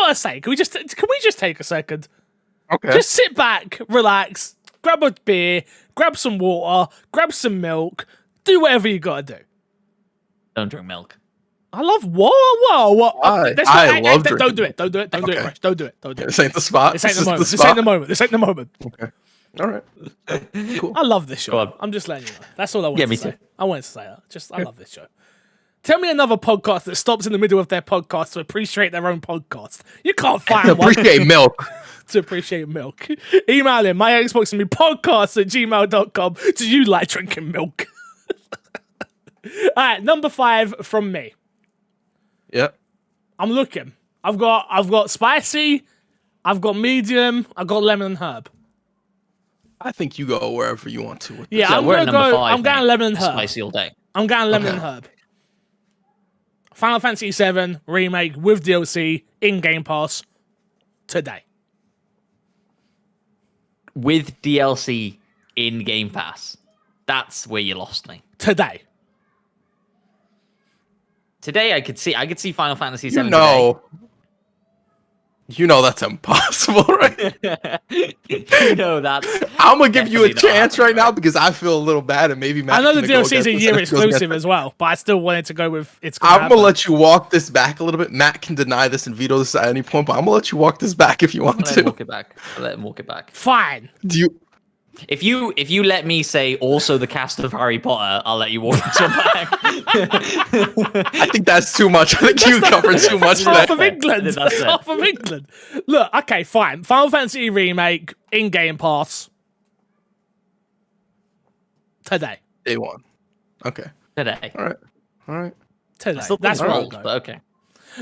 to say, can we just take a second? Okay. Just sit back, relax, grab a beer, grab some water, grab some milk, do whatever you got to do. Don't drink milk. I love what? Why? Let's I love don't drinking do it. Don't do it. Don't do it, Okay. Crash. Don't do it. Don't do it. This ain't the spot. This ain't the is moment. This spot. ain't the moment. This ain't the moment. Okay. All right. Cool. I love this show. Go on. I'm just letting you know. That's all I wanted Yeah, me to say. too. I wanted to say that. I love this show. Tell me another podcast that stops in the middle of their podcast to appreciate their own podcast. You can't find one Appreciate milk. to appreciate milk. Email him, my Xbox and me podcast at gmail.com. Do you like drinking milk? All right, number 5 from me. Yep. I'm looking. I've got spicy, I've got medium, I've got lemon and herb. I think you go wherever you want to with this. Yeah, I'm we're at gonna number go. 5. I'm going mate. lemon and herb. Spicy all day. I'm going lemon Okay. and herb. Final Fantasy VII remake with DLC in Game Pass today. With DLC in Game Pass. That's where you lost me. Today. Today I could see Final Fantasy VII. You know that's impossible, right? Today. You know that's. I'm gonna give you a Definitely not chance right happening, now because I feel a little bad and maybe Matt I know the can go DLC is a against year us. exclusive as well, but I still wanted to go with it's. I'm gonna let you walk this back a little bit. Matt can deny this and veto this at any point, but I'm gonna let you walk this back if you want Let him to. walk it back. Let him walk it back. Fine. Do you? If you let me say also the cast of Harry Potter, I'll let you walk this one back. I think that's too much. I think you covered too much Half there. of England. That's it. Half of England. Look, okay, fine. Final Fantasy remake in Game Pass today. Day one. Okay. Today. All right. All right. Today. Still That's that's bold. bold, but okay.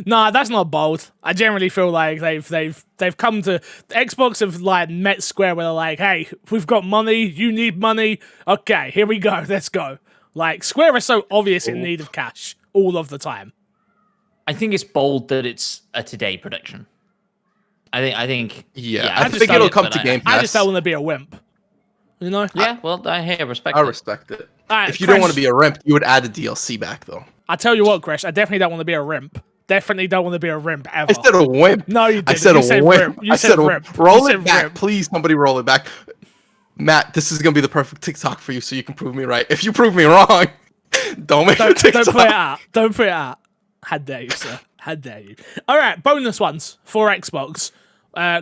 Nah, that's not bold. I generally feel like they've come to Xbox have like met Square where they're like, hey, we've got money, you need money. Okay, here we go, let's go. Like Square is so obvious in need of cash all of the time. I think it's bold that it's a today prediction. I think Yeah, I I just think don't- it'll come but to Game Pass. I just don't want to be a wimp. You know? Yeah, well, I respect I it. respect it. Alright, If you don't want Crash, to be a rimp, you would add the DLC back though. I tell you what, Gresh, I definitely don't want to be a rimp. Definitely don't want to be a rimp ever. I said a wimp. No, you I didn't. said You a said wimp. rimp. You I said said a rimp. roll You it said back, rimp. please. Somebody roll it back. Matt, this is gonna be the perfect TikTok for you, so you can prove me right. If you prove me wrong, don't make a TikTok. Don't put it out. Don't put it out. How dare you, sir? How dare you? All right, bonus ones for Xbox.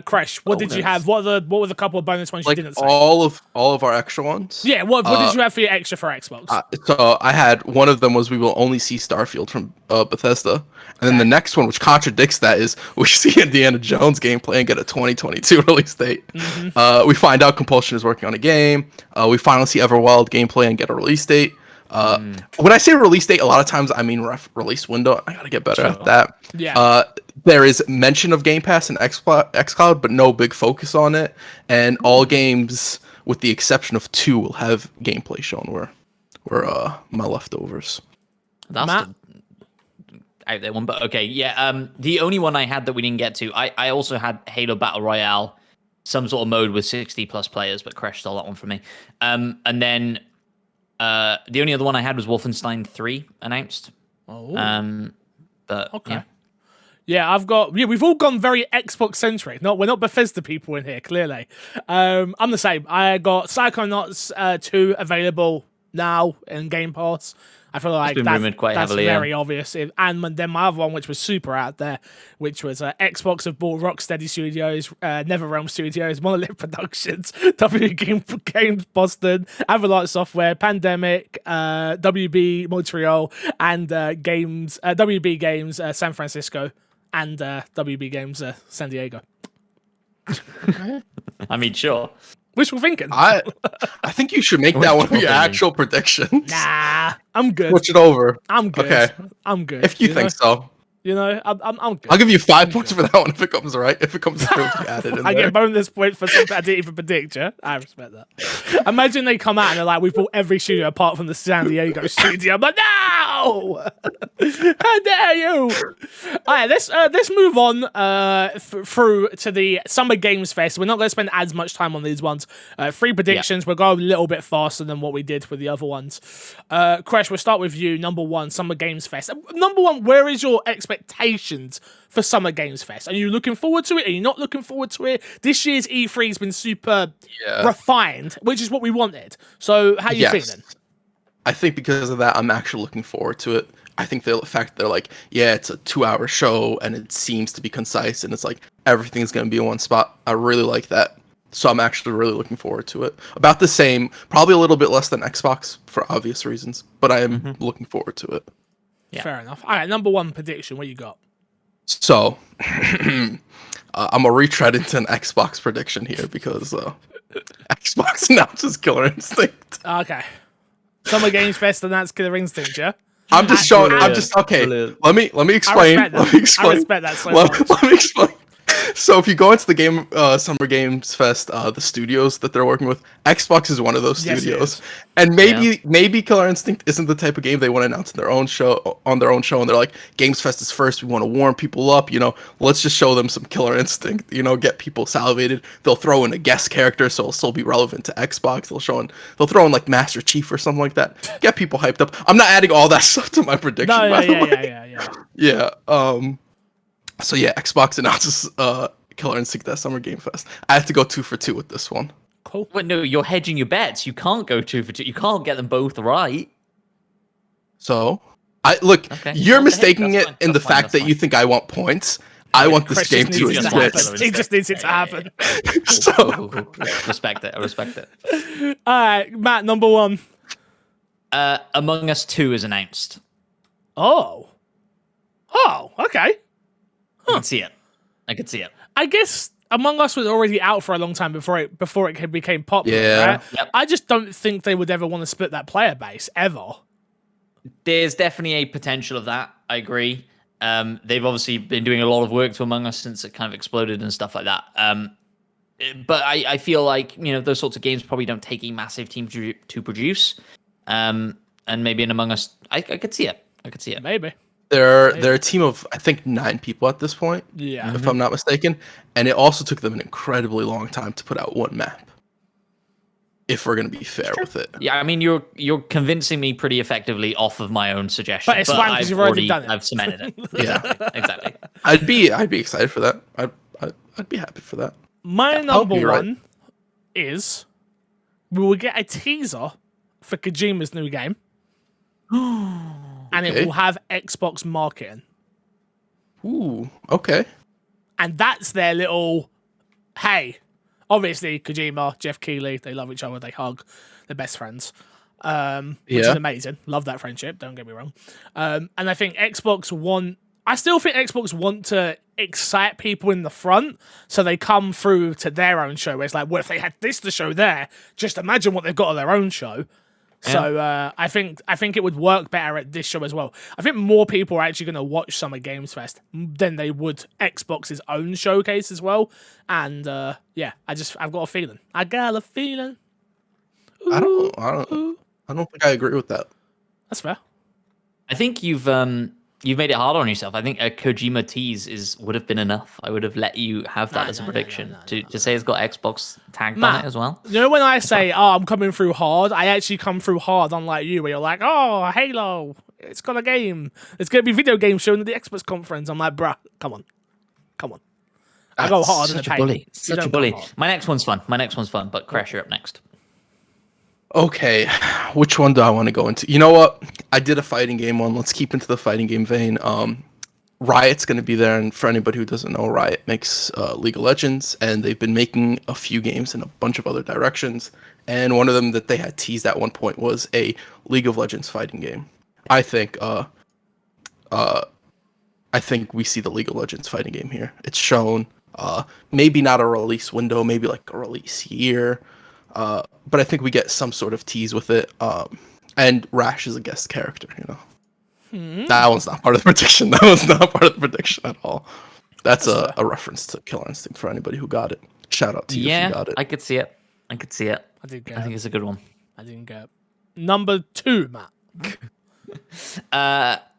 Crash, what did you Bonus. have? What were the couple of bonus ones Like you didn't say? all of our extra ones. Yeah, what did you have for your extra for Xbox? So I had one of them was we will only see Starfield from Bethesda, and then the next one, which contradicts that, is we see Indiana Jones gameplay and get a 2022 release date. We find out Compulsion is working on a game. We finally see Everwild gameplay and get a release date. When I say release date, a lot of times I mean release window. I gotta get better at that. Yeah. There is mention of Game Pass and xCloud, but no big focus on it. And all games, with the exception of 2, will have gameplay shown. Were my leftovers. That's Matt? out there one, but okay, yeah. The only one I had that we didn't get to, I also had Halo Battle Royale, some sort of mode with 60 plus players, but Crash stole that one from me. And then the only other one I had was Wolfenstein 3 announced. Oh. But Okay. yeah. Yeah, we've all gone very Xbox centric. We're not Bethesda people in here, clearly. I'm the same. I got Psychonauts 2 available now in Game Pass. I feel like been rumored quite that's heavily, yeah. very obvious. And then my other one, which was super out there, which was Xbox have bought Rocksteady Studios, NetherRealm Studios, Monolith Productions, Games Boston, Avalanche Software, Pandemic, WB Montreal, and WB Games San Francisco, and WB Games San Diego. I mean, sure. Wishful thinking. I think you should make that one of your Wishful actual predictions. Nah, I'm good. Switch it over. I'm good. Okay. I'm good. If you know? think so. You know, I'm good. I'll give you 5 points for that one if it comes right. If it comes through, you add it in I there. get bonus point for something I didn't even predict, yeah? I respect that. Imagine they come out and they're like, we've bought every studio apart from the San Diego studio. I'm like, no! How dare you? All right, let's move on through to the Summer Games Fest. We're not going to spend as much time on these ones. 3 predictions. We'll go a little bit faster than what we did with the other ones. Crash, we'll start with you. Number 1, Summer Games Fest. Number 1, where is your expectations for Summer Games Fest? Are you looking forward to it? Are you not looking forward to it? This year's E3 has been super refined, which is what we wanted. So how you feeling? I think because of that, I'm actually looking forward to it. I think the fact that they're like, yeah, it's a 2-hour show and it seems to be concise and it's like everything's going to be in one spot. I really like that. So I'm actually really looking forward to it. About the same, probably a little bit less than Xbox for obvious reasons, but I am looking forward to it. Yeah. Fair enough. All right, number one prediction. What you got? So I'm gonna retread into an Xbox prediction here because Xbox announces Killer Instinct. Okay. Summer Games Fest announced Killer Instinct, yeah? I'm just showing. I'm Brilliant. just okay. Brilliant. Let me explain. I respect that. Let me explain. I respect that so much. Let me explain. So if you go into the Summer Games Fest, the studios that they're working with, Xbox is one of those Yes, it studios, is. and maybe Killer Instinct isn't the type of game they want to announce in their own show and they're like, Games Fest is first. We want to warm people up. Let's just show them some Killer Instinct. Get people salivated. They'll throw in a guest character, so it'll still be relevant to Xbox. They'll throw in like Master Chief or something like that. Get people hyped up. I'm not adding all that stuff to my prediction. No, by the way. yeah. Yeah. So yeah, Xbox announces Killer Instinct at Summer Game Fest. I have to go 2 for 2 with this one. Cool. Wait, no, you're hedging your bets. You can't go 2 for 2. You can't get them both right. So, Okay. you're Okay, mistaking that's it fine, in the that's fine, fact that's that fine. you think I want points. I want this Chris game just to needs it to exist. happen. He just needs it to happen. So, Cool. Respect it. I respect it. All right, Matt, number one. Among Us 2 is announced. Oh, okay. I can see it. I can see it. I guess Among Us was already out for a long time before it became popular. Yeah. Right? Yep. I just don't think they would ever want to split that player base ever. There's definitely a potential of that. I agree. They've obviously been doing a lot of work to Among Us since it kind of exploded and stuff like that. But I feel like those sorts of games probably don't take a massive team to produce. And maybe in Among Us, I could see it. I could see it. Maybe. they're a team of, I think, 9 people at this point, Yeah. if I'm not mistaken. And it also took them an incredibly long time to put out one map. If we're going to be fair with it. Yeah, I mean, you're convincing me pretty effectively off of my own suggestion. But it's fine 'cause you've already done it. I've cemented it. Yeah. Exactly. I'd be excited for that. I'd be happy for that. My I hope number you're right. one is we will get a teaser for Kojima's new game. And Okay. it will have Xbox marketing. Ooh, okay. And that's their little, hey, obviously Kojima, Jeff Keighley, they love each other, they hug, they're best friends. Which is Yeah. amazing. Love that friendship, don't get me wrong. And I think I still think Xbox want to excite people in the front, so they come through to their own show where it's like, well, if they had this to show there, just imagine what they've got on their own show. So I think it would work better at this show as well. I think more people are actually going to watch Summer Games Fest than they would Xbox's own showcase as well. And yeah, I've got a feeling. I got a feeling. I don't think I agree with that. That's fair. I think you've made it hard on yourself. I think a Kojima tease would have been enough. I would have let you have that as a prediction to say it's got Xbox tagged on it as well. You know when I say, I'm coming through hard, I actually come through hard, unlike you, where you're like, oh, Halo, it's got a game. It's going to be video games shown at the Xbox conference. I'm like, bruh, come on. I go hard in the Such a paint. bully. You Such a don't bully. go hard. My next one's fun, but Crash, you're up next. Okay, which one do I want to go into? You know what? I did a fighting game one. Let's keep into the fighting game vein. Riot's going to be there, and for anybody who doesn't know, Riot makes League of Legends, and they've been making a few games in a bunch of other directions. And one of them that they had teased at one point was a League of Legends fighting game. I think we see the League of Legends fighting game here. It's shown. Maybe not a release window, maybe like a release year. But I think we get some sort of tease with it. And Rash is a guest character, That one's not part of the prediction. That was not part of the prediction at all. That's a reference to Killer Instinct for anybody who got it. Shout out to you if you got it. I could see it. I did get think it. it's a good one. I didn't get it. Number 2, Matt.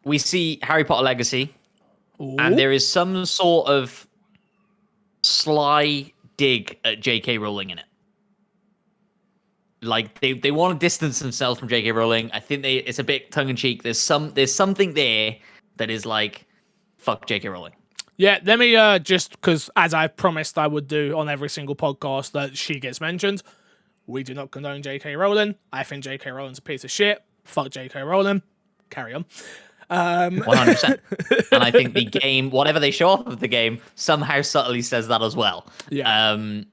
We see Harry Potter Legacy, Ooh. and there is some sort of sly dig at J.K. Rowling in it. Like they want to distance themselves from J.K. Rowling. I think it's a bit tongue in cheek. There's something there that is like, fuck J.K. Rowling. Yeah, let me just, because as I promised I would do on every single podcast that she gets mentioned, we do not condone J.K. Rowling. I think J.K. Rowling's a piece of shit. Fuck J.K. Rowling. Carry on. 100%. And I think the game, whatever they show off of the game, somehow subtly says that as well. Yeah. And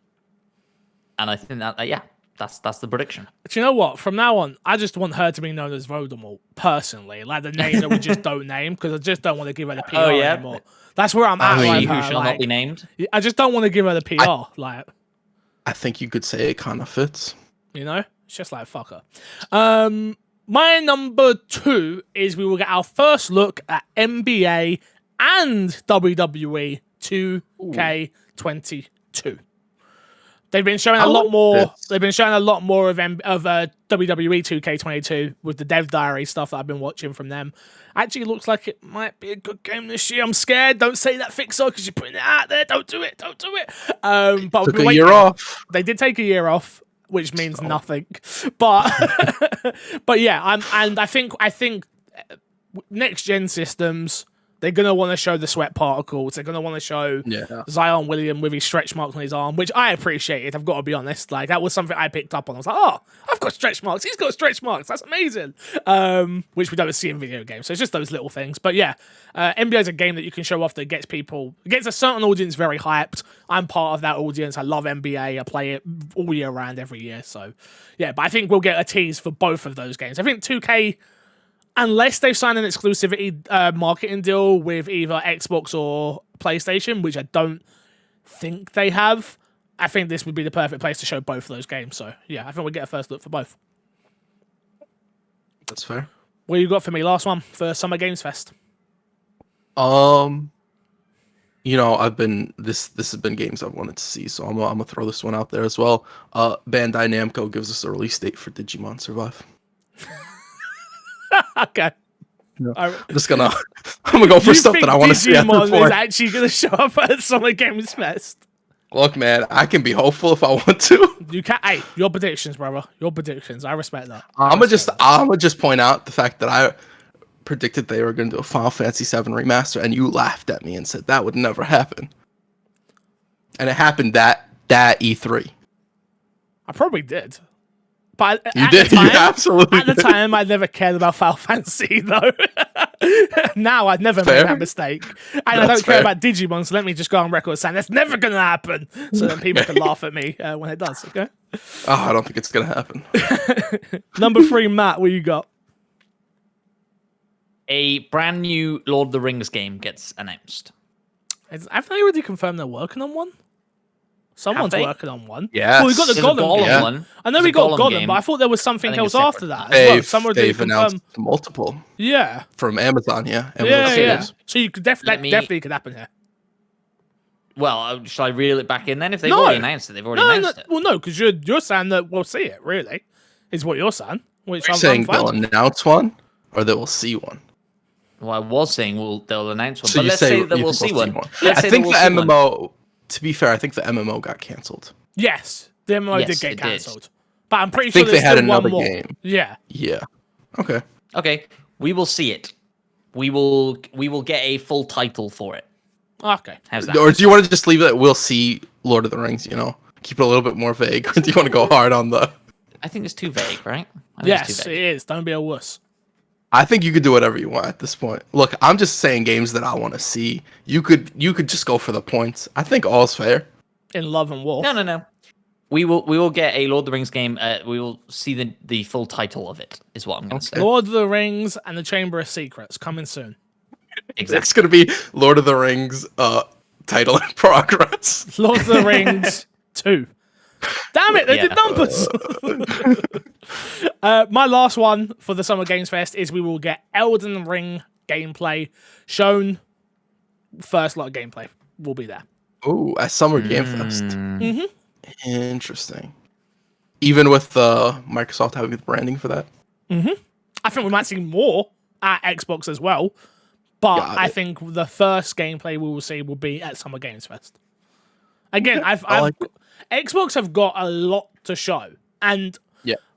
I think that, yeah, that's the prediction. Do you know what? From now on, I just want her to be known as Voldemort, personally. Like the name that we just don't name, because I just don't want to give her the PR anymore. That's where I'm at right Who now. shall not be named? I just don't want to give her the PR. I think you could say it kind of fits. You know? It's just like, fuck her. My number 2 is we will get our first look at NBA and WWE 2K22. They've been showing a lot more. Yes. They've been showing a lot more of WWE 2K22 with the dev diary stuff that I've been watching from them. Actually, looks like it might be a good game this year. I'm scared. Don't say that, Fixer, because you're putting it out there. Don't do it. Don't do it. But Took a year off. They did take a year off, which means nothing. But but yeah, I think next gen systems, they're gonna want to show the sweat particles. They're gonna want to show Zion William with his stretch marks on his arm, which I appreciated. I've got to be honest. Like that was something I picked up on. I was like, oh, I've got stretch marks. He's got stretch marks. That's amazing. Which we don't see in video games. So it's just those little things. But yeah, NBA is a game that you can show off that gets a certain audience very hyped. I'm part of that audience. I love NBA. I play it all year round, every year. So yeah, but I think we'll get a tease for both of those games. I think 2K. Unless they've signed an exclusivity marketing deal with either Xbox or PlayStation, which I don't think they have, I think this would be the perfect place to show both of those games. So, yeah, I think we'll get a first look for both. That's fair. What you got for me? Last one for Summer Games Fest. You know, this has been games I've wanted to see, so I'm gonna throw this one out there as well. Bandai Namco gives us a release date for Digimon Survive. Okay. No. I'm gonna go for stuff that I want to see. Digimon is actually gonna show up at Summer Games Fest. Look, man, I can be hopeful if I want to. You can. Hey, your predictions, brother. Your predictions. I respect that. I'm gonna just point out the fact that I predicted they were gonna do a Final Fantasy VII remaster, and you laughed at me and said that would never happen. And it happened that E3. I probably did. But you did. You absolutely at the time, I never cared about Final Fantasy, though. Now, I'd never made that mistake. And I don't care about Digimon, so let me just go on record saying that's never going to happen. So then people can laugh at me when it does, okay? Oh, I don't think it's going to happen. Number 3, Matt, what you got? A brand new Lord of the Rings game gets announced. Have they already confirmed they're working on one? Someone's working on one. Yeah. Well, we got the Gollum one. I know we got Gollum, but I thought there was something else after that. They've announced multiple. Yeah. From Amazon, yeah. Yeah. So you could definitely could happen here. Well, shall I reel it back in then? If they've already announced it, they've already announced it. Well, no, because you're saying that we'll see it, really, is what you're saying. Which You're saying they'll announce one, or they will see one? Well, I was saying they'll announce one, so but let's say that we'll see one. I think the MMO... To be fair, I think the MMO got cancelled. Yes, the MMO did get cancelled. But I'm pretty sure they had another one more. Game. Yeah. Yeah. Okay. Okay. We will see it. We will get a full title for it. Okay. How's that? Or do you want to just leave it? We'll see Lord of the Rings. You know, keep it a little bit more vague. Or do you want to go hard on the? I think it's too vague, right? Yes, it is. Don't be a wuss. I think you could do whatever you want at this point. Look, I'm just saying games that I want to see. You could just go for the points. I think all's fair. In Love and War. No. We will get a Lord of the Rings game. We will see the full title of it. Is what I'm going to say. Lord of the Rings and the Chamber of Secrets coming soon. Exactly. It's going to be Lord of the Rings title in progress. Lord of the Rings 2. Damn it, they did numbers. My last one for the Summer Games Fest is we will get Elden Ring gameplay shown. First lot of gameplay will be there. Ooh, at Summer Game Fest. Mm-hmm. Interesting. Even with Microsoft having the branding for that? Mm-hmm. I think we might see more at Xbox as well. But I think the first gameplay we will see will be at Summer Games Fest. Again, Xbox have got a lot to show. And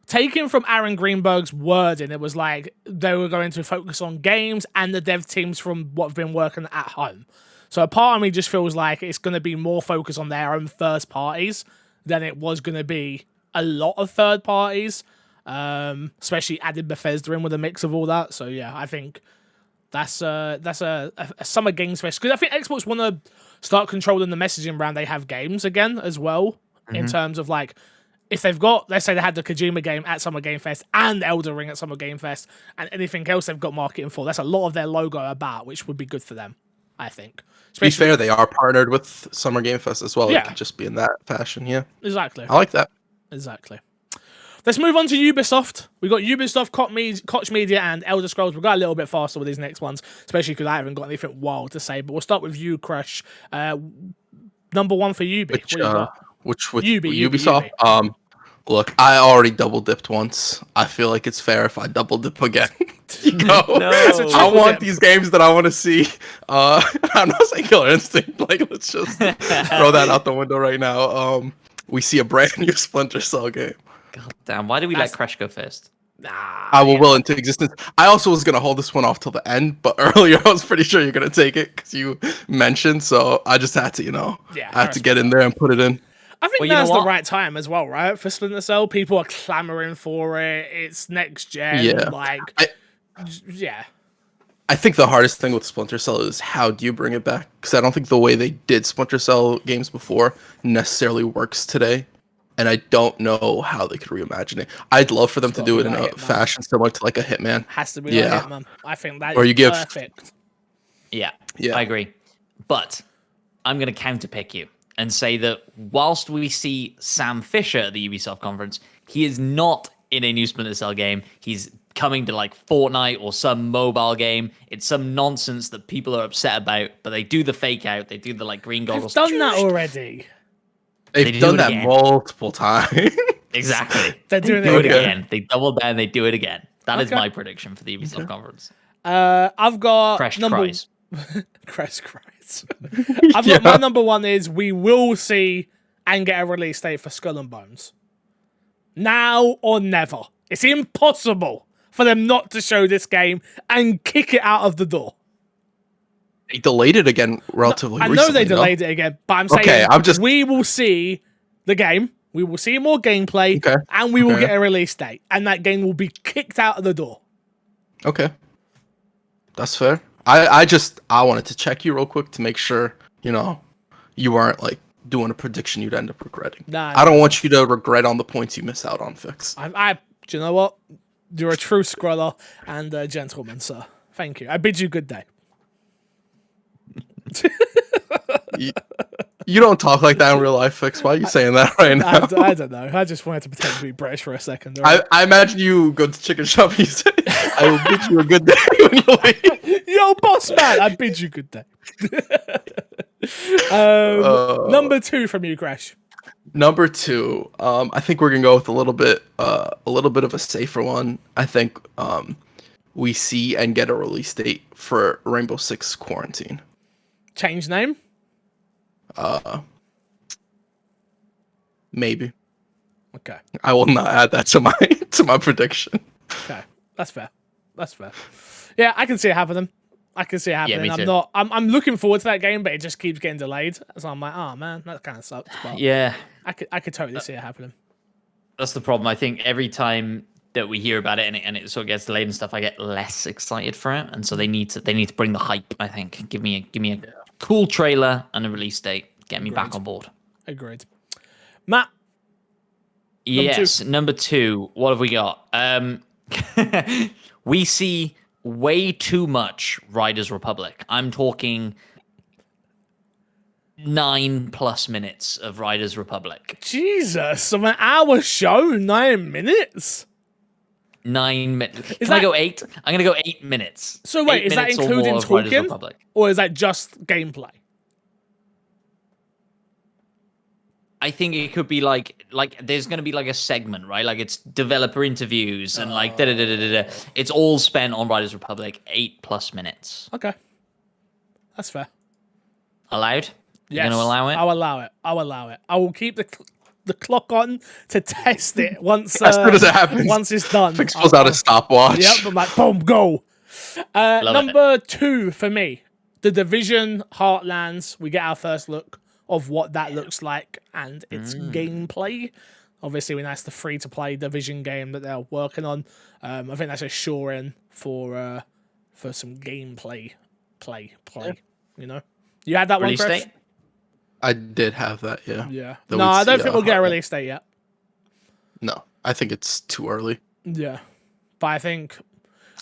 taken from Aaron Greenberg's wording, it was like they were going to focus on games and the dev teams from what have been working at home. So a part of me just feels like it's going to be more focused on their own first parties than it was going to be a lot of third parties, especially added Bethesda in with a mix of all that. So yeah, I think That's a Summer Games Fest, because I think Xbox want to start controlling the messaging around they have games again as well, in terms of like, if they've got, let's say they had the Kojima game at Summer Game Fest and Elden Ring at Summer Game Fest and anything else they've got marketing for, that's a lot of their logo about, which would be good for them, I think. To be fair, they are partnered with Summer Game Fest as well. Yeah. It could just be in that fashion. Yeah, Exactly. I like that. Exactly. Let's move on to Ubisoft. We've got Ubisoft, Koch Media, and Elder Scrolls. We'll go a little bit faster with these next ones, especially because I haven't got anything wild to say. But we'll start with you, Crush. Number one for Ubi. Which with Ubi. Look, I already double dipped once. I feel like it's fair if I double dip again. No, I want these games that I want to see. I'm not saying Killer Instinct. Like, let's just throw that out the window right now. We see a brand new Splinter Cell game. God damn! Why do we let Crash go first? I will will into existence. I also was gonna hold this one off till the end, but earlier I was pretty sure you're gonna take it because you mentioned. So I just had to, I had to get in there and put it in. I think now's the right time as well, right? For Splinter Cell, people are clamoring for it. It's next gen. Yeah. Yeah. I think the hardest thing with Splinter Cell is how do you bring it back? Because I don't think the way they did Splinter Cell games before necessarily works today. And I don't know how they could reimagine it. I'd love for them to do it in a fashion similar to like a Hitman. Has to be like Hitman. I think that is perfect. Yeah, I agree. But I'm going to counterpick you and say that whilst we see Sam Fisher at the Ubisoft conference, he is not in a new Splinter Cell game. He's coming to like Fortnite or some mobile game. It's some nonsense that people are upset about, but they do the fake out. They do the like green goggles. They've done that already. They've done that multiple times. Exactly. They're doing it again. They double down. They do it again. That is my prediction for the Ubisoft conference. I've got Crash cries. I've got my number one is we will see and get a release date for Skull and Bones. Now or never. It's impossible for them not to show this game and kick it out of the door. They delayed it again relatively recently. I know they delayed it again, but I'm saying we will see the game, we will see more gameplay, and we will get a release date, and that game will be kicked out of the door. Okay. That's fair. I wanted to check you real quick to make sure, you weren't like doing a prediction you'd end up regretting. I don't want you to regret on the points you miss out on, Fix. Do you know what? You're a true scroller and a gentleman, sir. Thank you. I bid you good day. You don't talk like that in real life, Fix. Why are you saying that right now? I don't know. I just wanted to pretend to be British for a second. Right? I imagine you go to Chicken Shop and you say, I will bid you a good day when you leave. Yo, boss man, I bid you good day. Number two from you, Crash. Number two, I think we're gonna go with a little bit of a safer one. I think we see and get a release date for Rainbow Six Quarantine. Change name? Maybe. Okay. I will not add that to my prediction. Okay, that's fair. Yeah, I can see it happening. Yeah, me too. I'm looking forward to that game, but it just keeps getting delayed. So I'm like, oh man, that kind of sucks. But yeah, I could totally see it happening. That's the problem. I think every time that we hear about it and it sort of gets delayed and stuff, I get less excited for it. And so they need to bring the hype. I think give me a cool trailer and a release date. Get me back on board. Agreed. Matt. Yes, number two. What have we got? We see way too much Riders Republic. I'm talking 9+ minutes of Riders Republic. Jesus, of an hour show, 9 minutes? 9 minutes. Can I go 8? I'm going to go 8 minutes. So wait, is that including talking? Or is that just gameplay? I think it could be like there's going to be like a segment, right? Like it's developer interviews and like da-da-da-da-da. It's all spent on Riders Republic, 8+ minutes. Okay. That's fair. Allowed? Yes. You're going to allow it? I'll allow it. I will keep the clock on to test it once as soon as it happens. Once it's done. Fix pulls out a stopwatch. Yep, I'm like, boom, go. Number 2 for me, The Division Heartlands. We get our first look of what that looks like and its gameplay. Obviously, that's the free-to-play Division game that they're working on. I think that's a sure in for for some gameplay, play. You know, you had that Release one, Crash? date? I did have that. Yeah. Yeah. That No, we'd I don't see, think we'll get a hardware. release date yet. No, I think it's too early. Yeah, but I think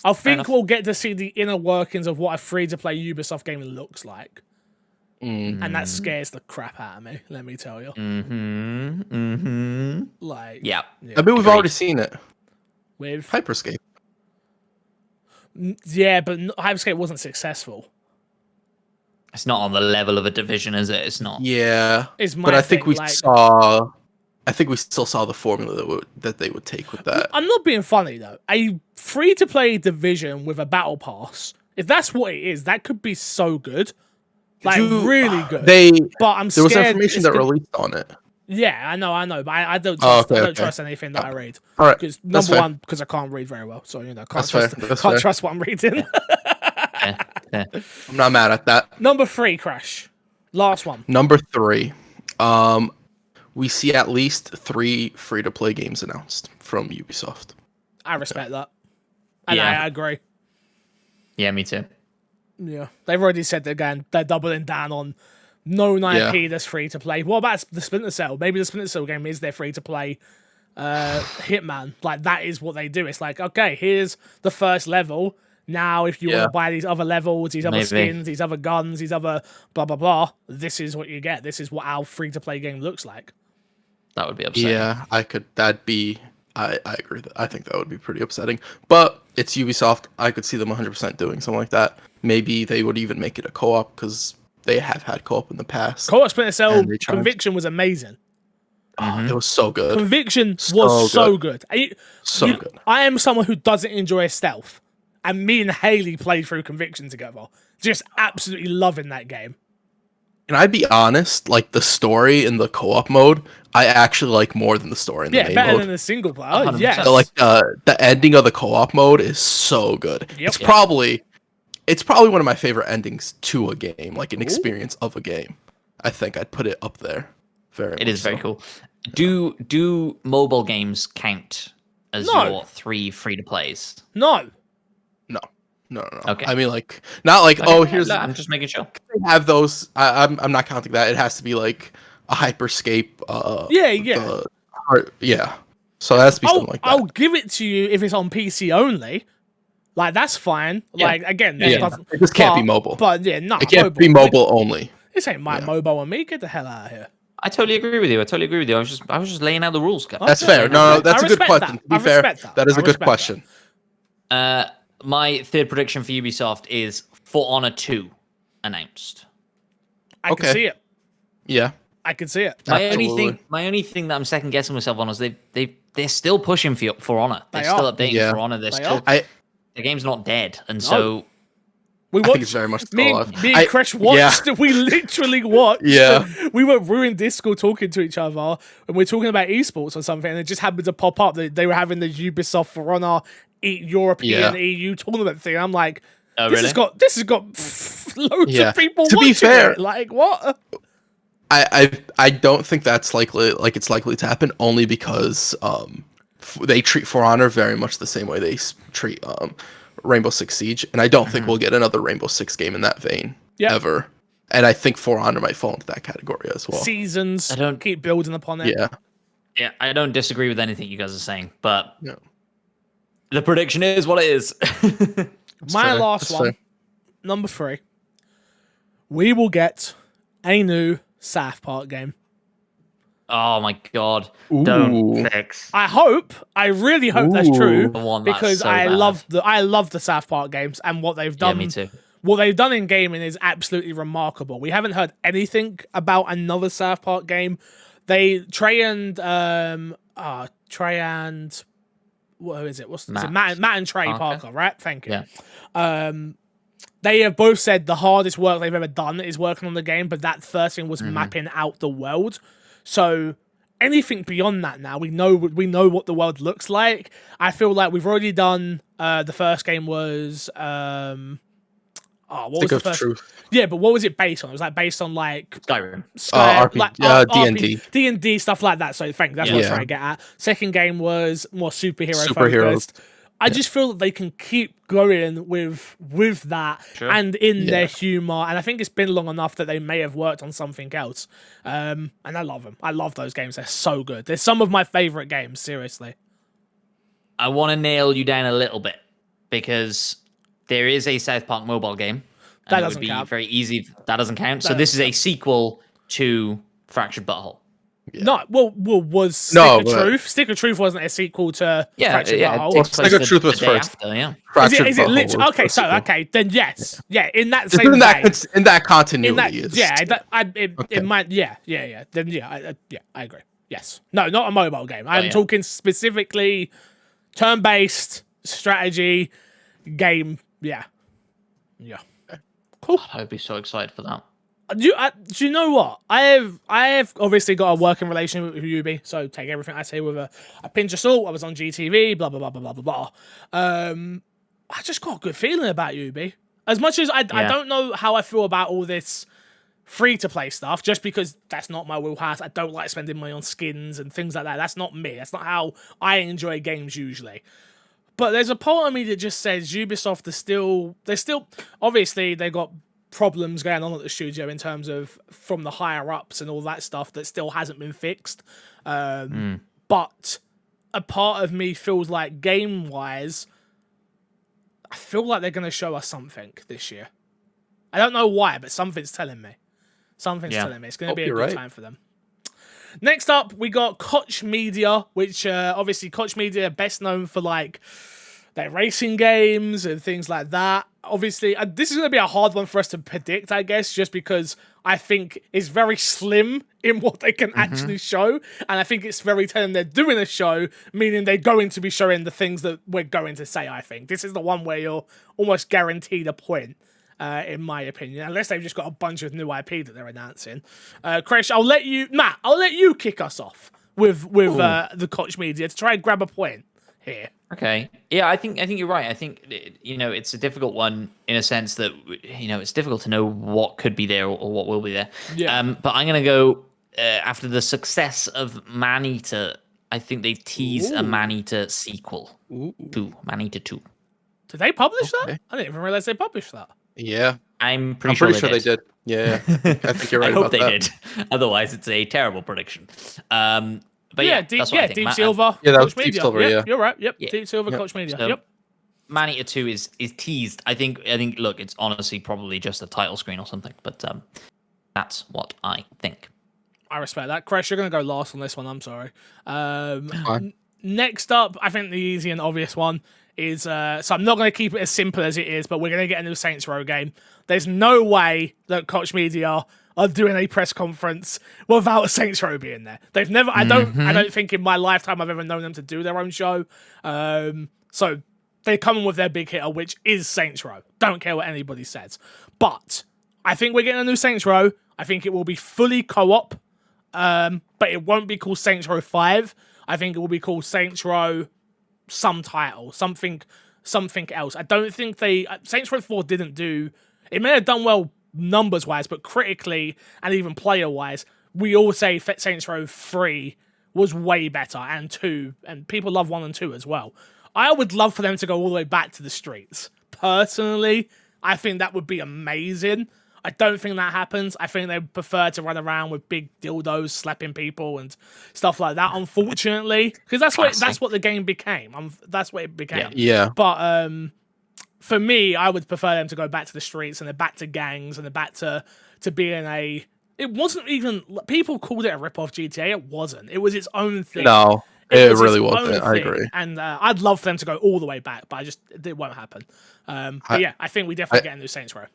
we'll get to see the inner workings of what a free-to-play Ubisoft game looks like, and that scares the crap out of me. Let me tell you. Like, Yeah. I mean, we've already seen it. with Hyperscape. yeah, but Hyperscape wasn't successful. It's not on the level of a Division, is it? It's not. Yeah, Is my but I think thing, we like- saw. I think we still saw the formula that they would take with that. I'm not being funny though. A free-to-play Division with a battle pass, if that's what it is, that could be so good, like really good. But I'm There was scared information it's that gonna- released on it. Yeah, I know, but I don't Oh, trust. okay, I don't okay. trust anything that I read. All right, Because that's number fair. one, because I can't read very well, so you know, That's fair. That's fair. trust what I'm reading. Yeah. I'm not mad at that. Number 3, Crash. Last one. Number 3, we see at least 3 free-to-play games announced from Ubisoft. I respect that, and Yeah. I agree. Yeah, me too. Yeah, they've already said they're doubling down on known IP Yeah. that's free to play. What about the Splinter Cell? Maybe the Splinter Cell game is their free to play Hitman. Like that is what they do. It's like, okay, here's the first level. Now, if you want Yeah. to buy these other levels, these other Maybe. skins, these other guns, these other blah blah blah, this is what you get. This is what our free to play game looks like. That would be upsetting. Yeah, that'd be. I agree. I think that would be pretty upsetting. But it's Ubisoft. I could see them 100% doing something like that. Maybe they would even make it a co-op because they have had co-op in the past. Co-op Splinter Cell And they charge- Conviction was amazing. Oh, it was so good. Conviction was So so good. So good. I am someone who doesn't enjoy stealth, and me and Haley played through Conviction together. Just absolutely loving that game. And I'd be honest, like the story in the co-op mode, I actually like more than the story in the Yeah, main better mode. than the single player. 100%. Yes. So, like the ending of the co-op mode is so good. Yep. It's Yeah. probably one of my favorite endings to a game, like an experience of a game. I think I'd put it up there. It is very cool. Do mobile games count as No. your 3 free to plays? No. No. Okay. I mean, like not like here's I'm just making sure. they have those. I'm not counting that. It has to be like a Hyperscape. Yeah. Yeah. So it has to be something like that. I'll give it to you if it's on PC only. Like that's fine. Yeah. Like again, Yeah, this yeah. doesn't- It just can't be but- mobile. But yeah, no. It can't be mobile only. This ain't my Yeah. mobile on me. Get the hell out of here. I totally agree with you. I was just laying out the rules, guys. That's Okay. fair. No, that's I a good respect question. that. To be I fair, respect that. that is I a good respect that. question. My third prediction for Ubisoft is For Honor 2 announced. I can Okay. see it. Yeah. I can see it. My Absolutely. only thing that I'm second guessing myself on is they're still pushing for Honor. They're They still are. updating Yeah. For Honor. They The game's not dead, and so We I think it's very much still me, alive. me and Crash watched. We literally watched. Yeah. We were in Discord talking to each other, and we're talking about esports or something, and it just happened to pop up that they were having the Ubisoft For Honor European Yeah. EU tournament thing. I'm like, Oh, this really? has got loads Yeah. of people To be watching fair- it. Like what? I don't think that's likely. Like it's likely to happen only because they treat For Honor very much the same way they treat Rainbow Six Siege, and I don't think we'll get another Rainbow Six game in that vein Yeah. ever. And I think For Honor might fall into that category as well. Seasons. I don't- keep building upon it. Yeah. yeah, I don't disagree with anything you guys are saying, but No. the prediction is what it is. My fair. last That's one, fair. number 3. We will get a new South Park game. Oh my god! Ooh. Don't fix. I really hope that's Ooh. true I want that because so I bad. love the South Park games and what they've Yeah, done. me too. What they've done in gaming is absolutely remarkable. We haven't heard anything about another South Park game. Trey and what is it? What's Matt. it? Matt and Trey Parker. Parker, right? Thank you. Yeah. They have both said the hardest work they've ever done is working on the game, but that first thing was Mm-hmm. mapping out the world. So anything beyond that now, we know what the world looks like. I feel like we've already done the first game was what was Stick the of first? Truth. Yeah, but what was it based on? It was like based on like Skyrim. D&D. D&D stuff like that. So thank you. That's what I was Yeah. trying to get at. Second game was more superhero Superheroes. focused. I just feel that they can keep going with that and in their humor, and I think it's been long enough that they may have worked on something else. And I love them. I love those games. They're so good. They're some of my favorite games. Seriously. I want to nail you down a little bit because there is a South Park mobile game. That and doesn't it would be count. very easy. That doesn't count. So this is a sequel to Fractured Butthole. Yeah. No, was Stick of Truth? Stick of Truth wasn't a sequel to Fractured Butthole. Well, Stick of Truth was first. After, Is it literally? Okay, then yes, in that same in that continuity. It might, then I agree. Yes, no, not a mobile game. I'm talking specifically turn-based strategy game. Yeah. Cool. I'd be so excited for that. Do you know what? I have obviously got a working relationship with Ubi, so take everything I say with a pinch of salt. I was on GTV, blah blah blah blah blah blah. I just got a good feeling about Ubi. As much as I don't know how I feel about all this free-to-play stuff, just because that's not my wheelhouse. I don't like spending money on skins and things like that. That's not me. That's not how I enjoy games usually. But there's a part of me that just says Ubisoft they're still obviously they got problems going on at the studio in terms of from the higher ups and all that stuff that still hasn't been fixed. But a part of me feels like game wise, I feel like they're going to show us something this year. I don't know why, but something's telling me. Telling me it's going to be a good time for them. Next up, we got Koch Media, which obviously Koch Media best known for like their racing games and things like that. Obviously, this is going to be a hard one for us to predict, I guess, just because I think it's very slim in what they can actually show. And I think it's very telling they're doing a show, meaning they're going to be showing the things that we're going to say, I think. This is the one where you're almost guaranteed a point, in my opinion, unless they've just got a bunch of new IP that they're announcing. Krish, Matt, I'll let you kick us off with the Koch Media to try and grab a point here. Okay. Yeah, I think you're right. I think it's a difficult one in a sense that it's difficult to know what could be there or what will be there. Yeah. But I'm gonna go after the success of Maneater. I think they tease a Maneater sequel. Maneater 2. Did they publish that? I didn't even realize they published that. Yeah. I'm pretty sure they did. Yeah. I think you're right. I hope about they that. did. Otherwise, it's a terrible prediction. But that's what I think. Deep Silver. Yeah, that was Koch Deep Media. Silver. Yeah, you're right. Yep, Deep Silver, Koch Media. So, yep. Maneater 2 is teased. I think. Look, it's honestly probably just a title screen or something. But that's what I think. I respect that. Crash, you're gonna go last on this one. I'm sorry. Next up, I think the easy and obvious one is. So I'm not gonna keep it as simple as it is, but we're gonna get a new Saints Row game. There's no way that Koch Media are doing a press conference without Saints Row being there. They've never. I don't think in my lifetime I've ever known them to do their own show. So they're coming with their big hitter, which is Saints Row. Don't care what anybody says. But I think we're getting a new Saints Row. I think it will be fully co-op, but it won't be called Saints Row 5. I think it will be called Saints Row some title, something else. I don't think Saints Row 4 didn't do. It may have done well numbers-wise, but critically and even player-wise, we all say Saints Row 3 was way better, and 2, and people love 1 and 2 as well. I would love for them to go all the way back to the streets. Personally, I think that would be amazing. I don't think that happens. I think they prefer to run around with big dildos slapping people and stuff like that, unfortunately. Because that's what the game became. That's what it became. Yeah. But for me, I would prefer them to go back to the streets and they're back to gangs and they're back to being a... It wasn't even... People called it a rip-off GTA. It wasn't. It was its own thing. No, it really wasn't. I agree. And I'd love for them to go all the way back, but it won't happen. But yeah, I think we definitely get a new Saints Row.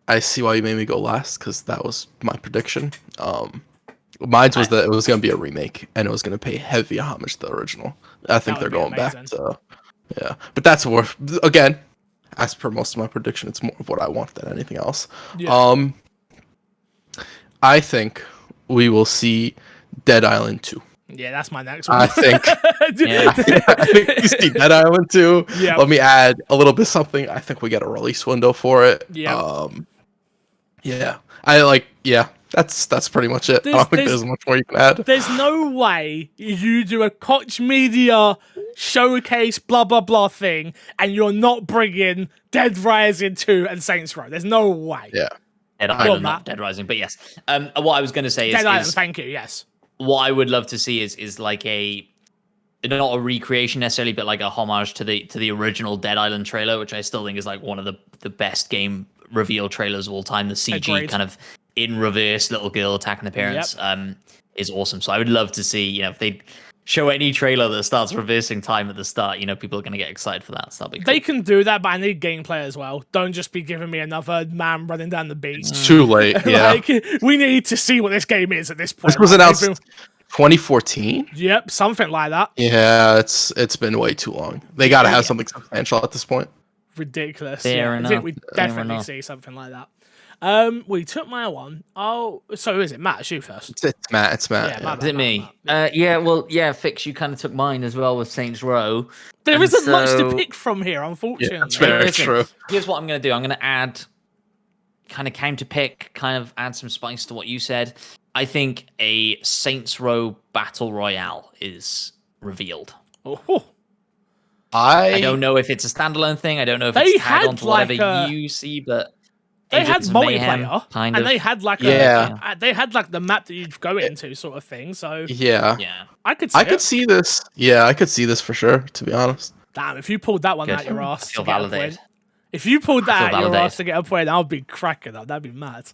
I see why you made me go last, because that was my prediction. Mine was that it was going to be a remake, and it was going to pay heavy homage to the original. I think they're going back to... Yeah. But that's more... Again... As per most of my prediction, it's more of what I want than anything else. Yeah. I think we will see Dead Island 2. Yeah, that's my next one. I think we see Dead Island 2. Yeah. Let me add a little bit something. I think we get a release window for it. Yeah. That's pretty much it. I don't think there's much more you can add. There's no way you do a Koch Media showcase blah blah blah thing, and you're not bringing Dead Rising 2 and Saints Row. There's no way. Yeah. Dead Go on, Island, Matt. not Dead Rising, but yes. What I was going to say Dead Island, is thank you. Yes. what I would love to see is like not a recreation necessarily, but like a homage to the original Dead Island trailer, which I still think is like one of the best game reveal trailers of all time. The CG Agreed. kind of in reverse, little girl attacking the parents, is awesome. So I would love to see, if they show any trailer that starts reversing time at the start, people are going to get excited for that. So that'll be cool. They can do that, but I need gameplay as well. Don't just be giving me another man running down the beach. It's too late. Yeah. Like, we need to see what this game is at this point. This was announced 2014. Yep, something like that. Yeah, it's been way too long. They got to have something substantial at this point. Ridiculous. Fair I enough. think we Fair definitely enough. see something like that. We took my one. Oh, so who is it? Matt, it's you first. It's Matt. It's Matt. Yeah, Yeah, Matt. Is it me? Yeah, Fix, you kind of took mine as well with Saints Row. There And isn't much to so- pick from here, unfortunately. that's very Listen, true. Here's what I'm going to do. I'm going to add, kind of counter pick, kind of add some spice to what you said. I think a Saints Row Battle Royale is revealed. Oh, I don't know if it's a standalone thing. I don't know if They it's tagged had onto like whatever a- you see, but they had Agents of Mayhem, multiplayer, kind and of. they had like Yeah. they had like the map that you'd go into, sort of thing. So Yeah. Yeah. I could see I could it. see this. Yeah, I could see this for sure, to be honest. Damn, if you pulled that one Good. out your I ass to feel get a validated. point. If you pulled I that feel out your ass validated. to get a point, I'll be cracking up. That'd be mad.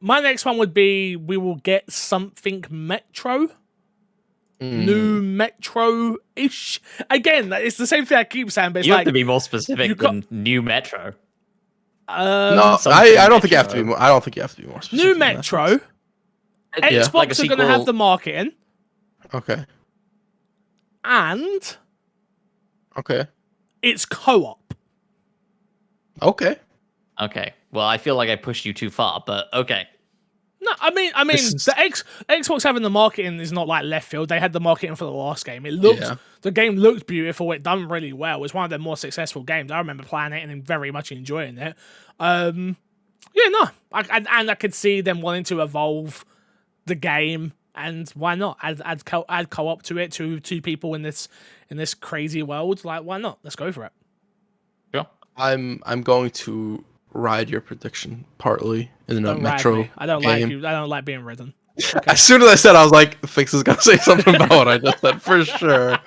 My next one would be we will get something Metro. New Metro-ish. Again, it's the same thing I keep saying, but it's You have like to be more specific you got- than New Metro. No, something I don't think you have to be. Metro. I don't think you have to be more specific. New than that. Metro. Yeah. Xbox Like a are going to have sequel. the marketing, Okay. and Okay. it's co-op. Okay. Okay. Well, I feel like I pushed you too far, but okay. No, I mean, This is- the Xbox having the marketing is not like left field. They had the marketing for the last game. It looked, Yeah. the game looked beautiful. It done really well. It was one of their more successful games. I remember playing it and very much enjoying it. Yeah, no, I could see them wanting to evolve the game, and why not add co-op to it, to two people in this crazy world? Like, why not? Let's go for it. Sure. I'm going to ride your prediction partly in the Don't ride Metro me. I don't game. like you. I don't like being ridden. As soon as I said, I was like, Fix is gonna say something about what I just said for sure.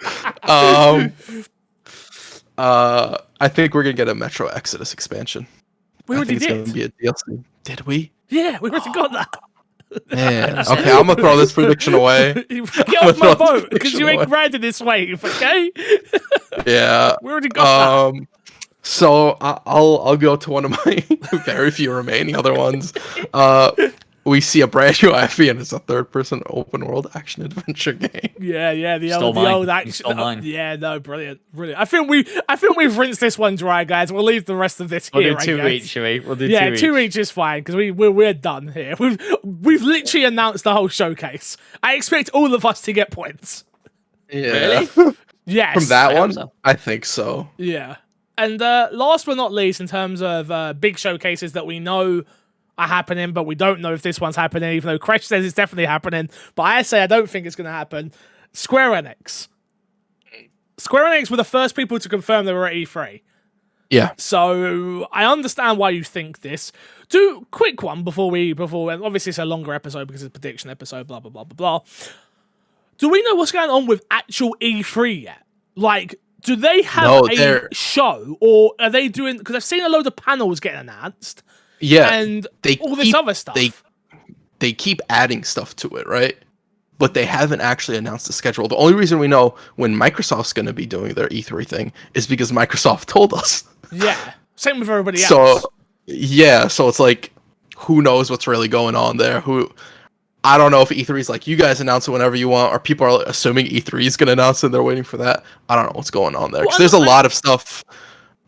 I think we're gonna get a Metro Exodus expansion. We I already think it's did. gonna be a DLC. Did we? Yeah, we already got that. Man, okay, I'm gonna throw this prediction away. Get off my Throw this boat, because you ain't prediction riding this wave, okay? Yeah. We already got So I'll go to one of my very few remaining other ones. We see a brand new IP, and it's a third-person open-world action-adventure game. that. Yeah, the Stole old mine. action. You stole mine. Yeah, no, brilliant. I think we've rinsed this one dry, guys. We'll leave the rest of this We'll here. do two I guess. each, shall we? We'll do Yeah, two two each. each is fine because we're done here. We've literally announced the whole showcase. I expect all of us to get points. Yeah. Yes. From that I hope one, so. I think so. Yeah. And last but not least, in terms of big showcases that we know are happening, but we don't know if this one's happening, even though Crash says it's definitely happening. But I say I don't think it's going to happen. Square Enix. Square Enix were the first people to confirm they were at E3. Yeah. So I understand why you think this. Do quick one before obviously it's a longer episode because it's a prediction episode, blah blah blah blah blah. Do we know what's going on with actual E3 yet? Like, do they have a show, or are they doing? Because I've seen a load of panels getting announced, Yeah. and they all this other stuff. They keep adding stuff to it, right? But they haven't actually announced the schedule. The only reason we know when Microsoft's going to be doing their E3 thing is because Microsoft told us. Yeah, same with everybody else. So, yeah, so it's like, who knows what's really going on there? I don't know if E3 is like, you guys announce it whenever you want, or people are assuming E3 is going to announce it and they're waiting for that. I don't know what's going on there. Because there's a lot of stuff,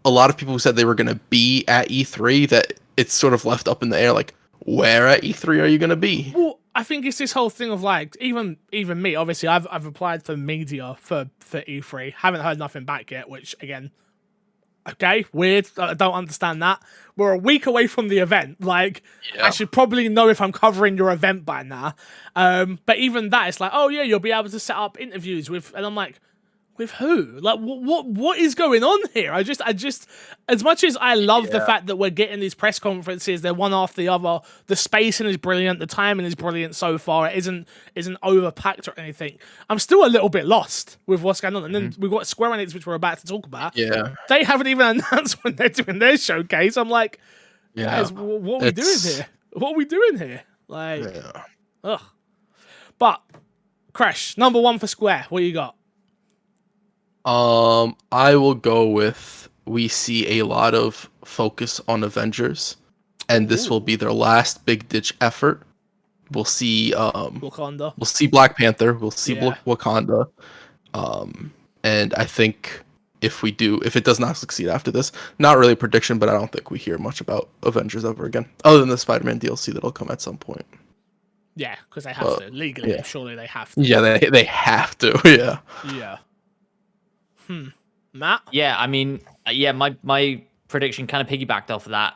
a lot of people who said they were going to be at E3 that it's sort of left up in the air, like, where at E3 are you going to be? Well, I think it's this whole thing of like, even me, obviously, I've applied for media for E3, haven't heard nothing back yet, which, again, okay, weird. I don't understand that. We're a week away from the event. Like, I should probably know if I'm covering your event by now. But even that, it's like, oh yeah, you'll be able to set up interviews with, and I'm like, With who? Like, what is going on here? I just, as much as I love the fact that we're getting these press conferences, they're one after the other. The spacing is brilliant. The timing is brilliant so far. It isn't overpacked or anything. I'm still a little bit lost with what's going on. And then we've got Square Enix, which we're about to talk about. Yeah. They haven't even announced when they're doing their showcase. I'm like, Yeah. guys, what are we doing here? What are we doing here? Like, ugh. But, Crash, number 1 for Square. What you got? I will go with we see a lot of focus on Avengers, and this will be their last big ditch effort. We'll see Wakanda. We'll see Black Panther, we'll see Yeah. Wakanda. And I think if it does not succeed after this, not really a prediction, but I don't think we hear much about Avengers ever again. Other than the Spider-Man DLC that'll come at some point. Yeah, because they have to. Legally, surely they have to. Yeah, they have to, yeah. Yeah. Matt? Yeah, I mean, my prediction kind of piggybacked off of that.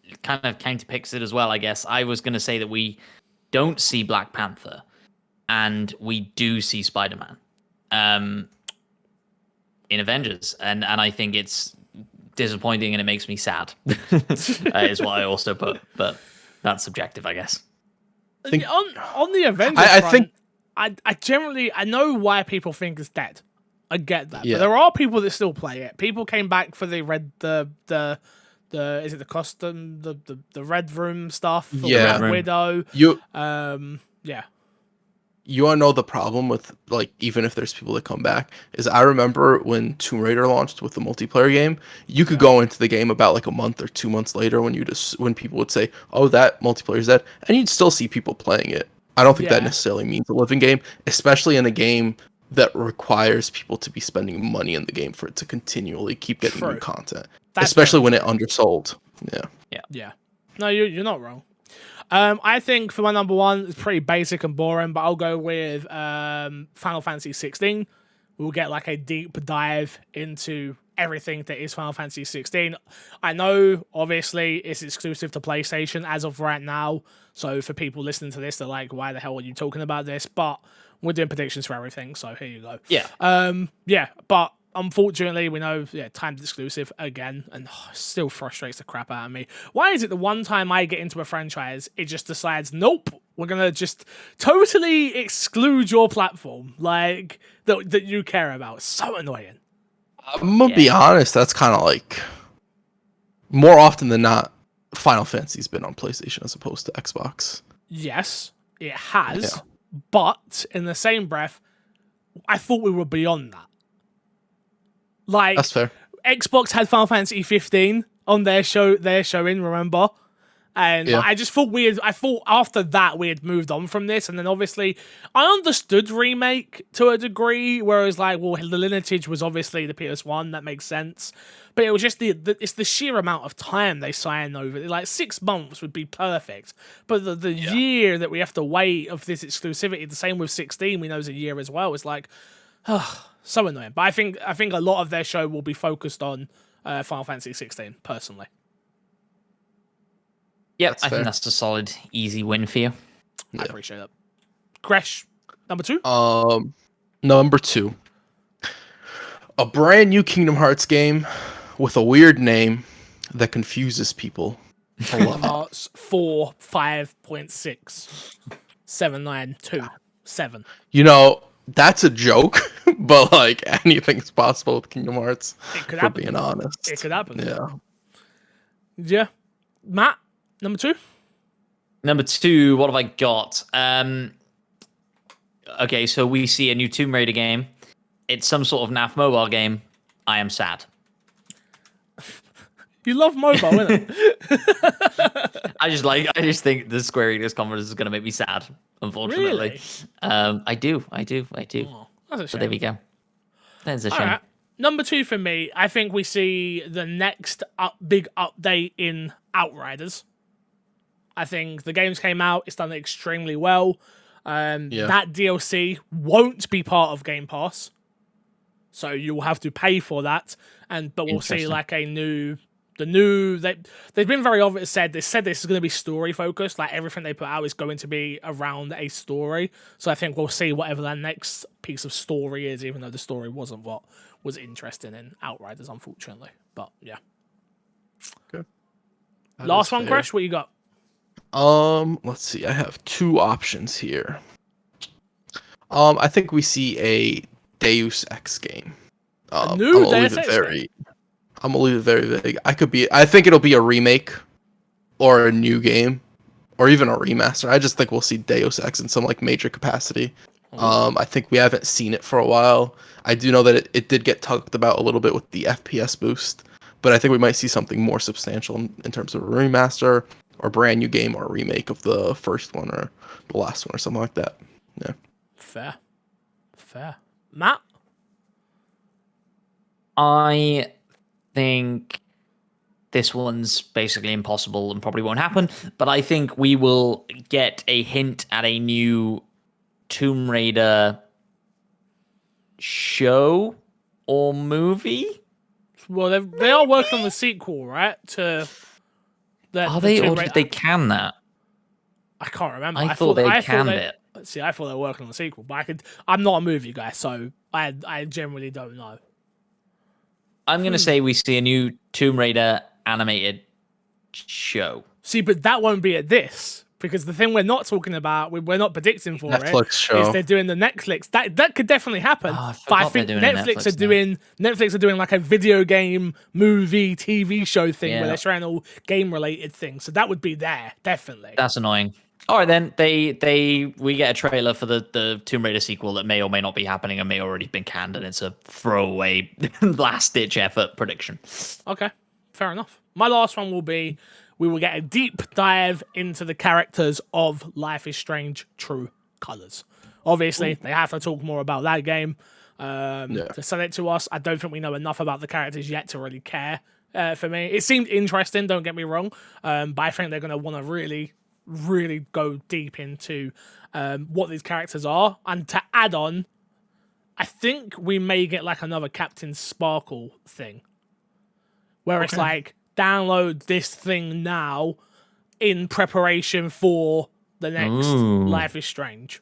It kind of counterpicks it as well, I guess. I was going to say that we don't see Black Panther, and we do see Spider-Man in Avengers. And I think it's disappointing and it makes me sad, is what I also put. But that's subjective, I guess. On the Avengers front, I generally know why people think it's dead. I get that, but there are people that still play it. People came back for the is it the custom the Red Room stuff? For Red Widow. You wanna know the problem with, like, even if there's people that come back, is I remember when Tomb Raider launched with the multiplayer game, you could go into the game about like a month or 2 months later when people would say, "Oh, that multiplayer is dead," and you'd still see people playing it. I don't think that necessarily means a living game, especially in a game that requires people to be spending money in the game for it to continually keep getting new content. Especially when it undersold. Yeah. No, you're not wrong. I think for my number 1, it's pretty basic and boring, but I'll go with Final Fantasy 16. We'll get like a deep dive into everything that is Final Fantasy 16. I know, obviously, it's exclusive to PlayStation as of right now, so for people listening to this, they're like, why the hell are you talking about this? But we're doing predictions for everything, so here you go. Yeah. But unfortunately, we know, timed exclusive again, and still frustrates the crap out of me. Why is it the one time I get into a franchise, it just decides, nope, we're gonna just totally exclude your platform, like, that you care about? It's so annoying. I'm gonna be honest, that's kind of like, more often than not, Final Fantasy's been on PlayStation as opposed to Xbox. Yes, it has, but in the same breath, I thought we were beyond that. Like, that's fair. Xbox had Final Fantasy 15 on their showing, remember? And I just thought I thought after that we had moved on from this, and then obviously I understood remake to a degree, whereas like, well, the lineage was obviously the PS1, that makes sense, but it was just it's the sheer amount of time they sign over. Like 6 months would be perfect, but the year that we have to wait of this exclusivity, the same with 16, we know is a year as well. It's like, so annoying. But I think a lot of their show will be focused on Final Fantasy 16, personally. Yep, I think that's a solid, easy win for you. I appreciate that. Crash, number 2? Number 2. A brand new Kingdom Hearts game with a weird name that confuses people a lot. Hearts 4, 5.6, 7927. You know, that's a joke, but like, anything's possible with Kingdom Hearts. It could happen. Being honest. It could happen. Yeah. Matt, number 2? Number 2, what have I got? Okay, so we see a new Tomb Raider game. It's some sort of NAF mobile game. I am sad. You love mobile, innit? I just think the Square Enix conference is going to make me sad, unfortunately. Really? I do. Oh, that's a shame. So there we go. That's a shame. Right. Number 2 for me, I think we see the next big update in Outriders. I think the games came out, it's done extremely well. That DLC won't be part of Game Pass, so you'll have to pay for that. But we'll see like a new they've been very obvious. They said this is going to be story focused. Like everything they put out is going to be around a story. So I think we'll see whatever that next piece of story is, even though the story wasn't what was interesting in Outriders, unfortunately. But yeah. Good. Last one, Crash. What you got? Let's see. I have two options here. I think we see a Deus Ex game. A new Deus Ex game? I'm gonna leave it very vague. I think it'll be a remake, or a new game, or even a remaster. I just think we'll see Deus Ex in some like major capacity. I think we haven't seen it for a while. I do know that it did get talked about a little bit with the FPS boost, but I think we might see something more substantial in terms of a remaster, or brand new game, or a remake of the first one or the last one or something like that. Yeah. Fair. Matt? I think this one's basically impossible and probably won't happen, but I think we will get a hint at a new Tomb Raider show or movie. Well, they are working on the sequel, right? Are they, or did they can that? I can't remember. I thought they canned it. See, I thought they were working on the sequel, but I'm not a movie guy, so I generally don't know. I'm going to say we see a new Tomb Raider animated show. See, but that won't be at this, because the thing we're not talking about, we're not predicting for Netflix show. Is they're doing the Netflix. That could definitely happen. Oh, but I think Netflix are doing like a video game, movie, TV show thing where they're trying all game related things. So that would be there, definitely. That's annoying. All right, then we get a trailer for the Tomb Raider sequel that may or may not be happening and may already been canned, and it's a throwaway last-ditch effort prediction. Okay, fair enough. My last one will be, we will get a deep dive into the characters of Life is Strange True Colors. Obviously, they have to talk more about that game to sell it to us. I don't think we know enough about the characters yet to really care. For me, it seemed interesting, don't get me wrong, but I think they're going to want to really go deep into what these characters are. And to add on, I think we may get like another Captain Sparkle thing, where it's like, download this thing now in preparation for the next Life is Strange.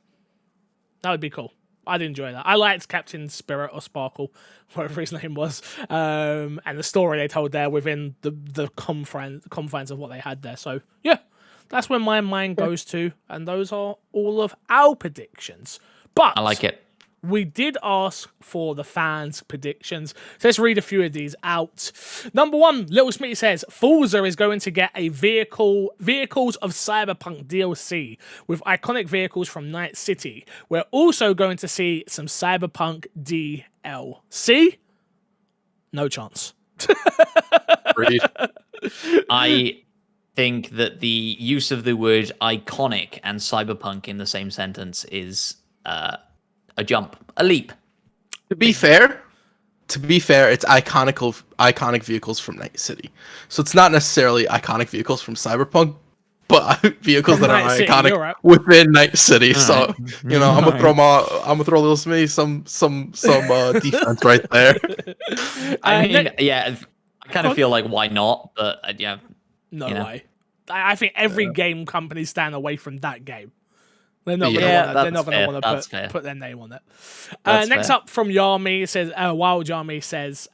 That would be cool. I'd enjoy that. I liked Captain Spirit or Sparkle, whatever his name was, and the story they told there within the confines of what they had there. So yeah, that's where my mind goes to, and those are all of our predictions. But I like it. We did ask for the fans' predictions, so let's read a few of these out. Number one, Little Smitty says, Forza is going to get a Vehicles of Cyberpunk DLC with iconic vehicles from Night City. We're also going to see some Cyberpunk DLC. No chance. I think that the use of the word iconic and cyberpunk in the same sentence is a jump, a leap. To be fair, it's iconic vehicles from Night City. So it's not necessarily iconic vehicles from Cyberpunk, but vehicles that are iconic within Night City. So I'm gonna throw Little Smitty some defense right there. I mean, I kind of feel like why not, but yeah. No way. I think every game company stand away from that game. They're not going to want to put their name on it. Next up from Yami, it says, Wild Yami says,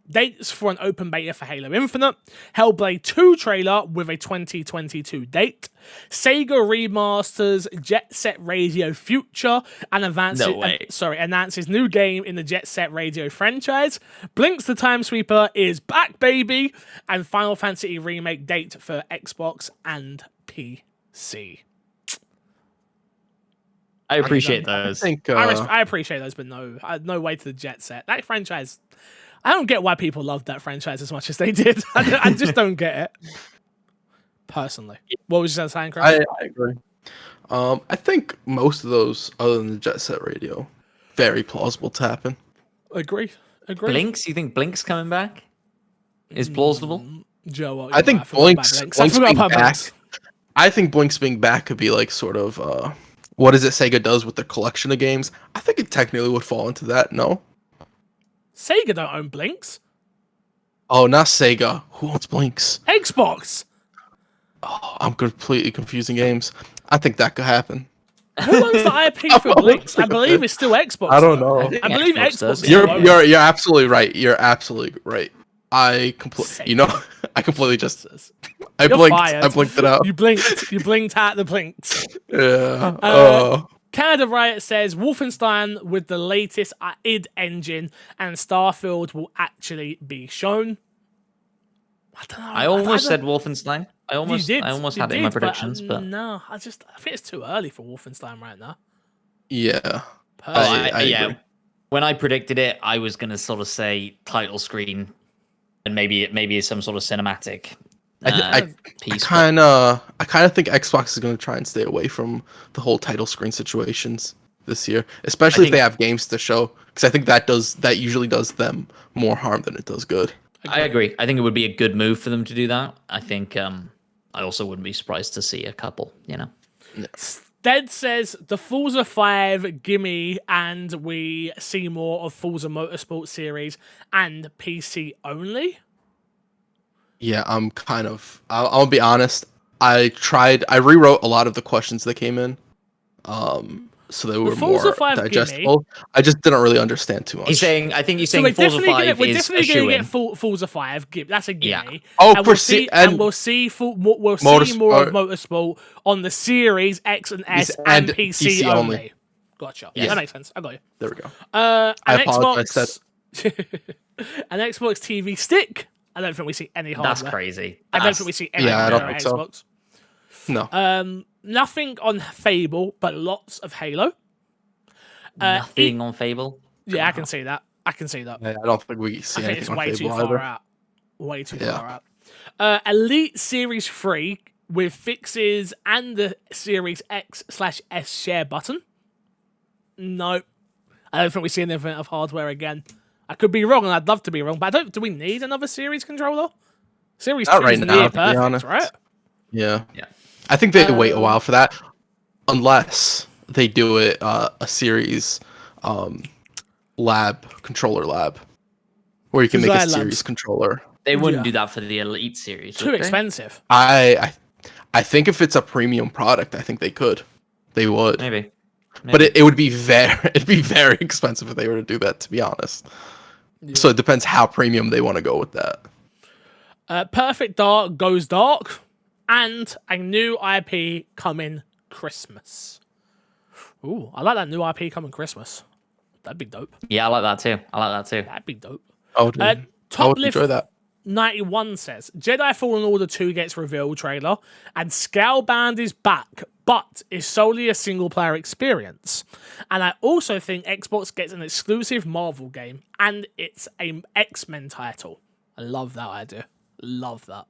dates for an open beta for Halo Infinite, Hellblade 2 trailer with a 2022 date, Sega remasters Jet Set Radio Future and announces new game in the Jet Set Radio franchise, Blinks the Time Sweeper is back, baby, and Final Fantasy remake date for Xbox and PC. I appreciate those. I appreciate those, but no way to the Jet Set. That franchise, I don't get why people loved that franchise as much as they did. I just don't get it. Personally. What was you saying, Chris? I agree. I think most of those, other than the Jet Set Radio, very plausible to happen. Agree. Blinks? You think Blinks coming back is plausible? Joe, I think Blinks being back. I think Blinks being back could be like sort of what is it Sega does with the collection of games? I think it technically would fall into that. No. Sega don't own Blinks. Oh, not Sega. Who owns Blinks? Xbox. Oh, I'm completely confusing games. I think that could happen. Who owns the IP for Blinks? I believe it's still Xbox. I don't though. know. I think I believe Xbox Xbox does, still yeah. owns it. You're absolutely right. You're absolutely right. I completely, I completely just, I You're blinked. fired. I blinked it out. You blinked. You blinked out the blinks. Yeah. Canada Riot says Wolfenstein with the latest id engine and Starfield will actually be shown. I don't know. I almost said Wolfenstein. I almost had it in my predictions, but no, I think it's too early for Wolfenstein right now. Yeah. Personally. I agree. When I predicted it, I was gonna sort of say title screen, and maybe some sort of cinematic. I piece. kind of think Xbox is going to try and stay away from the whole title screen situations this year, especially if they have games to show, because I think that usually does them more harm than it does good. I agree. I think it would be a good move for them to do that. I think I also wouldn't be surprised to see a couple. Stead says the Forza 5 gimme, and we see more of Forza Motorsport series and PC only. Yeah, I'll be honest. I rewrote a lot of the questions that came in, so they were Forza more 5 digestible. I just didn't really understand too much. I think he's saying we're Forza definitely 5 we're is definitely a going to shoo-in. get Forza 5. That's a gimme. Yeah. Oh, and we'll see more of Motorsport on the Series X and S and PC only. Gotcha. Yeah, that makes sense. I got you. There we go. An I apologize. An Xbox TV stick. I don't think we see any hardware. That's crazy. I don't think we see any I don't hardware think on so. Xbox. No. Nothing on Fable, but lots of Halo. Nothing on Fable. Yeah, I can see that. I don't think we see I think it's anything on way too Fable far either. out. Way too far out. Elite Series 3 with fixes and the Series X/S share button. No. I don't think we see anything of hardware again. I could be wrong, and I'd love to be wrong, but do we need another Series controller? Series 2 is near perfect, right? Yeah. I think they wait a while for that, unless they do it a Series controller lab, where you can make a Series controller. They wouldn't do that for the Elite series. Too expensive. I think if it's a premium product, I think they could. They would. Maybe. But it would be very expensive if they were to do that, to be honest. Yeah. So it depends how premium they want to go with that. Perfect Dark goes dark, and a new IP coming Christmas. Ooh, I like that new IP coming Christmas. That'd be dope. Yeah, I like that too. That'd be dope. I would enjoy that. 91 says Jedi Fallen Order 2 gets revealed trailer, and Scalebound is back, but is solely a single player experience. And I also think Xbox gets an exclusive Marvel game, and it's a X-Men title. I love that idea. Love that.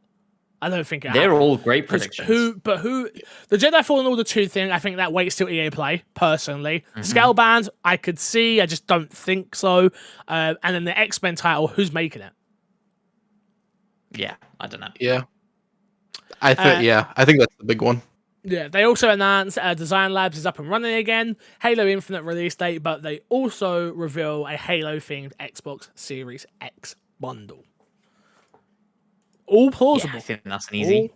I don't think they're all great predictions. Who the Jedi Fallen Order 2 thing, I think that waits till EA Play, personally. Scalebound, I could see, I just don't think so. And then the X-Men title, who's making it? Yeah, I don't know. Yeah. I think that's the big one. Yeah, they also announced Design Labs is up and running again, Halo Infinite release date, but they also reveal a Halo-themed Xbox Series X bundle. All plausible. Yeah, I think that's an easy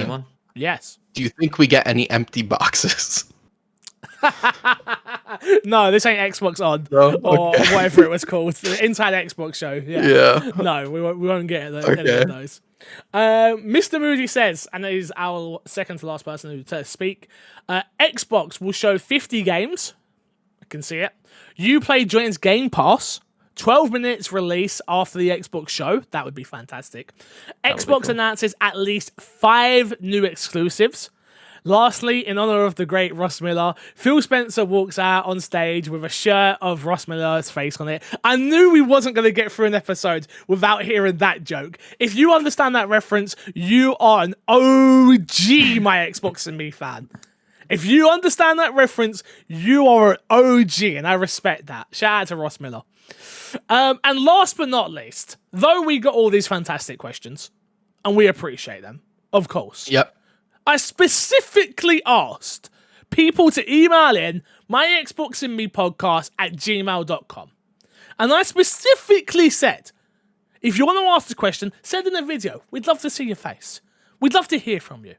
one. Yes. Do you think we get any empty boxes? No, this ain't Xbox On or whatever it was called. The Inside Xbox show. Yeah. No, we won't get any of those. Mr. Moody says, and it is our second to last person to speak, Xbox will show 50 games. I can see it. Uplay joins Game Pass. 12 minutes release after the Xbox show. That would be fantastic. Xbox announces at least 5 new exclusives. Lastly, in honor of the great Ross Miller, Phil Spencer walks out on stage with a shirt of Ross Miller's face on it. I knew we wasn't going to get through an episode without hearing that joke. If you understand that reference, you are an OG My Xbox and Me fan. If you understand that reference, you are an OG, and I respect that. Shout out to Ross Miller. And last but not least, though we got all these fantastic questions, and we appreciate them, of course. Yep. I specifically asked people to email in myXboxandMePodcast@gmail.com. And I specifically said, If you want to ask the question, send in a video. We'd love to see your face. We'd love to hear from you.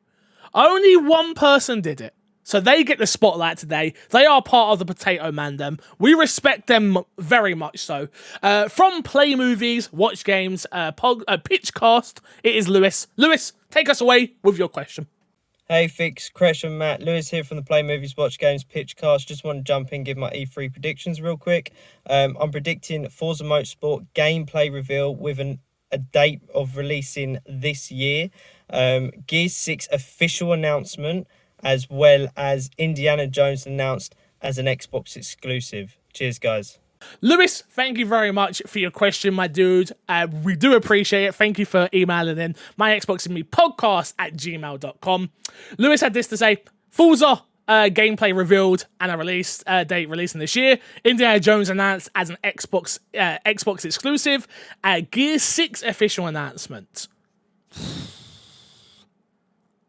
Only one person did it, so they get the spotlight today. They are part of the Potato Mandem. We respect them very much so. From Play Movies, Watch Games, Pitchcast, it is Lewis. Lewis, take us away with your question. Hey Fix, Crash and Matt, Lewis here from the Play Movies, Watch Games, Pitchcast. Just want to jump in and give my E3 predictions real quick. I'm predicting Forza Motorsport gameplay reveal with a date of releasing this year. Gears 6 official announcement, as well as Indiana Jones announced as an Xbox exclusive. Cheers, guys. Lewis, thank you very much for your question, my dude. We do appreciate it. Thank you for emailing in my Xbox and Me podcast at gmail.com. Lewis had this to say: Forza gameplay revealed and a release date releasing this year. Indiana Jones announced as an Xbox exclusive. Gears 6 official announcement.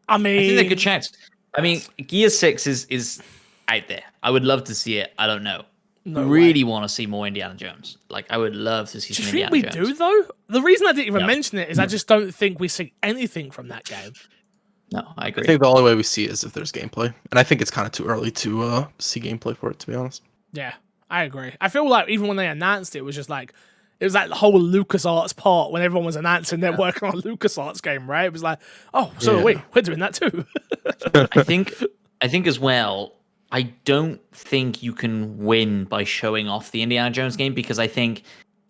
I think they're good chance. I mean, Gears 6 is out there. I would love to see it. I don't know. Really want to see more Indiana Jones. Like, I would love to see some Indiana Jones. Do you think we do, though? The reason I didn't even mention it is I just don't think we see anything from that game. No, I agree. I think the only way we see it is if there's gameplay. And I think it's kind of too early to see gameplay for it, to be honest. Yeah, I agree. I feel like even when they announced it, it was just like, it was like the whole LucasArts part when everyone was announcing they're working on a LucasArts game, right? It was like, oh, so we're doing that too. I think as well, I don't think you can win by showing off the Indiana Jones game, because I think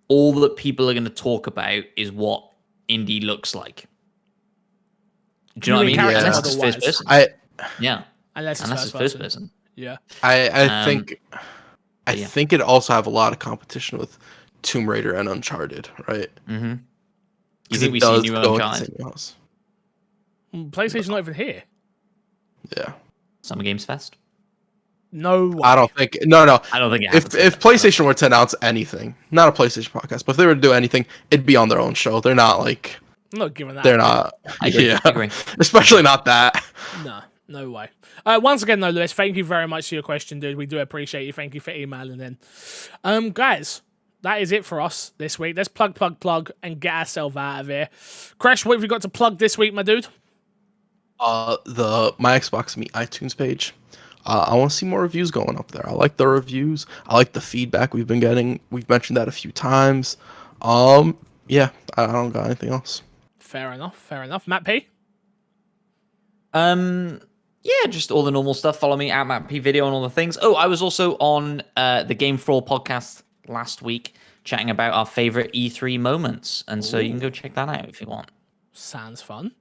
all that people are going to talk about is what Indy looks like. Do you know what I mean? Yeah. Unless it's first person. Unless it's first person. Yeah. I think it also have a lot of competition with Tomb Raider and Uncharted, right? Mm-hmm. You think we see new Uncharted? PlayStation's not even here. Yeah. Summer Games Fest? No way. I don't think. No. I don't think it happens. If PlayStation were to announce anything, not a PlayStation podcast, but if they were to do anything, it'd be on their own show. They're not like. I'm not giving that. They're not. I agree. Especially not that. No way. Once again, though, Lewis, thank you very much for your question, dude. We do appreciate you. Thank you for emailing in. Guys, that is it for us this week. Let's plug, and get ourselves out of here. Crash, what have you got to plug this week, my dude? My Xbox Me iTunes page. I want to see more reviews going up there. I like the reviews. I like the feedback we've been getting. We've mentioned that a few times. Yeah, I don't got anything else. Fair enough. Matt P? Yeah, just all the normal stuff. Follow me at Matt P Video and all the things. Oh, I was also on the Game For All podcast last week chatting about our favorite E3 moments. And so you can go check that out if you want. Sounds fun.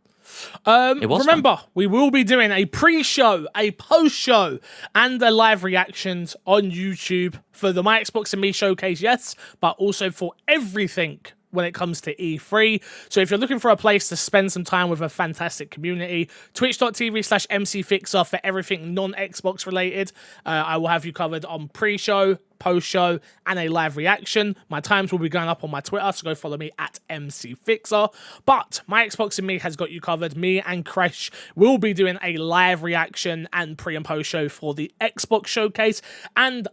Remember, we will be doing a pre-show, a post-show, and a live reactions on YouTube for the My Xbox and Me showcase, yes, but also for everything when it comes to E3. So if you're looking for a place to spend some time with a fantastic community, twitch.tv/MCFixer for everything non-Xbox related. I will have you covered on pre-show, post-show, and a live reaction. My times will be going up on my Twitter, so go follow me at MCFixer. But My Xbox and Me has got you covered. Me and Kresh will be doing a live reaction and pre- and post-show for the Xbox showcase, and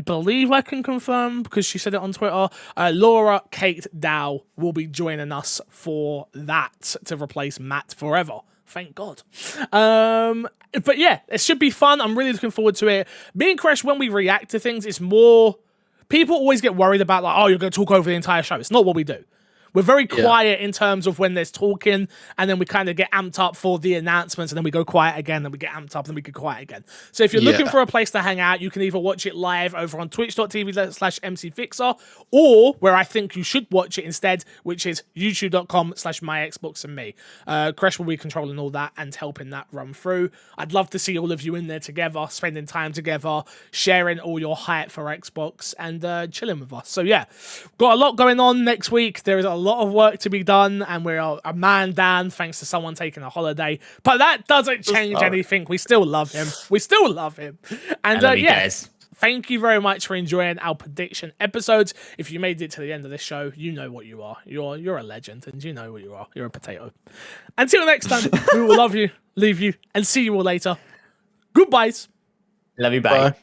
believe I can confirm, because she said it on Twitter, Laura Kate Dow will be joining us for that to replace Matt forever. Thank God. But yeah, it should be fun. I'm really looking forward to it. Me and Kresh, when we react to things, it's more... People always get worried about, like, oh, you're going to talk over the entire show. It's not what we do. We're very quiet in terms of when there's talking, and then we kind of get amped up for the announcements, and then we go quiet again, then we get amped up, then we get quiet again. So if you're looking for a place to hang out, you can either watch it live over on twitch.tv/MCFixer, or where I think you should watch it instead, which is youtube.com/myxboxandme. Kresh will be controlling all that and helping that run through. I'd love to see all of you in there together, spending time together, sharing all your hype for Xbox, and chilling with us. So yeah, got a lot going on next week. There is a lot of work to be done, and we're a man down thanks to someone taking a holiday, but that doesn't change anything. We still love him. And guys. Thank you very much for enjoying our prediction episodes. If you made it to the end of this show, you know what you are. You're a legend, and you know what you are. You're a potato. Until next time, we will love you, leave you, and see you all later. Goodbyes. Love you, bye.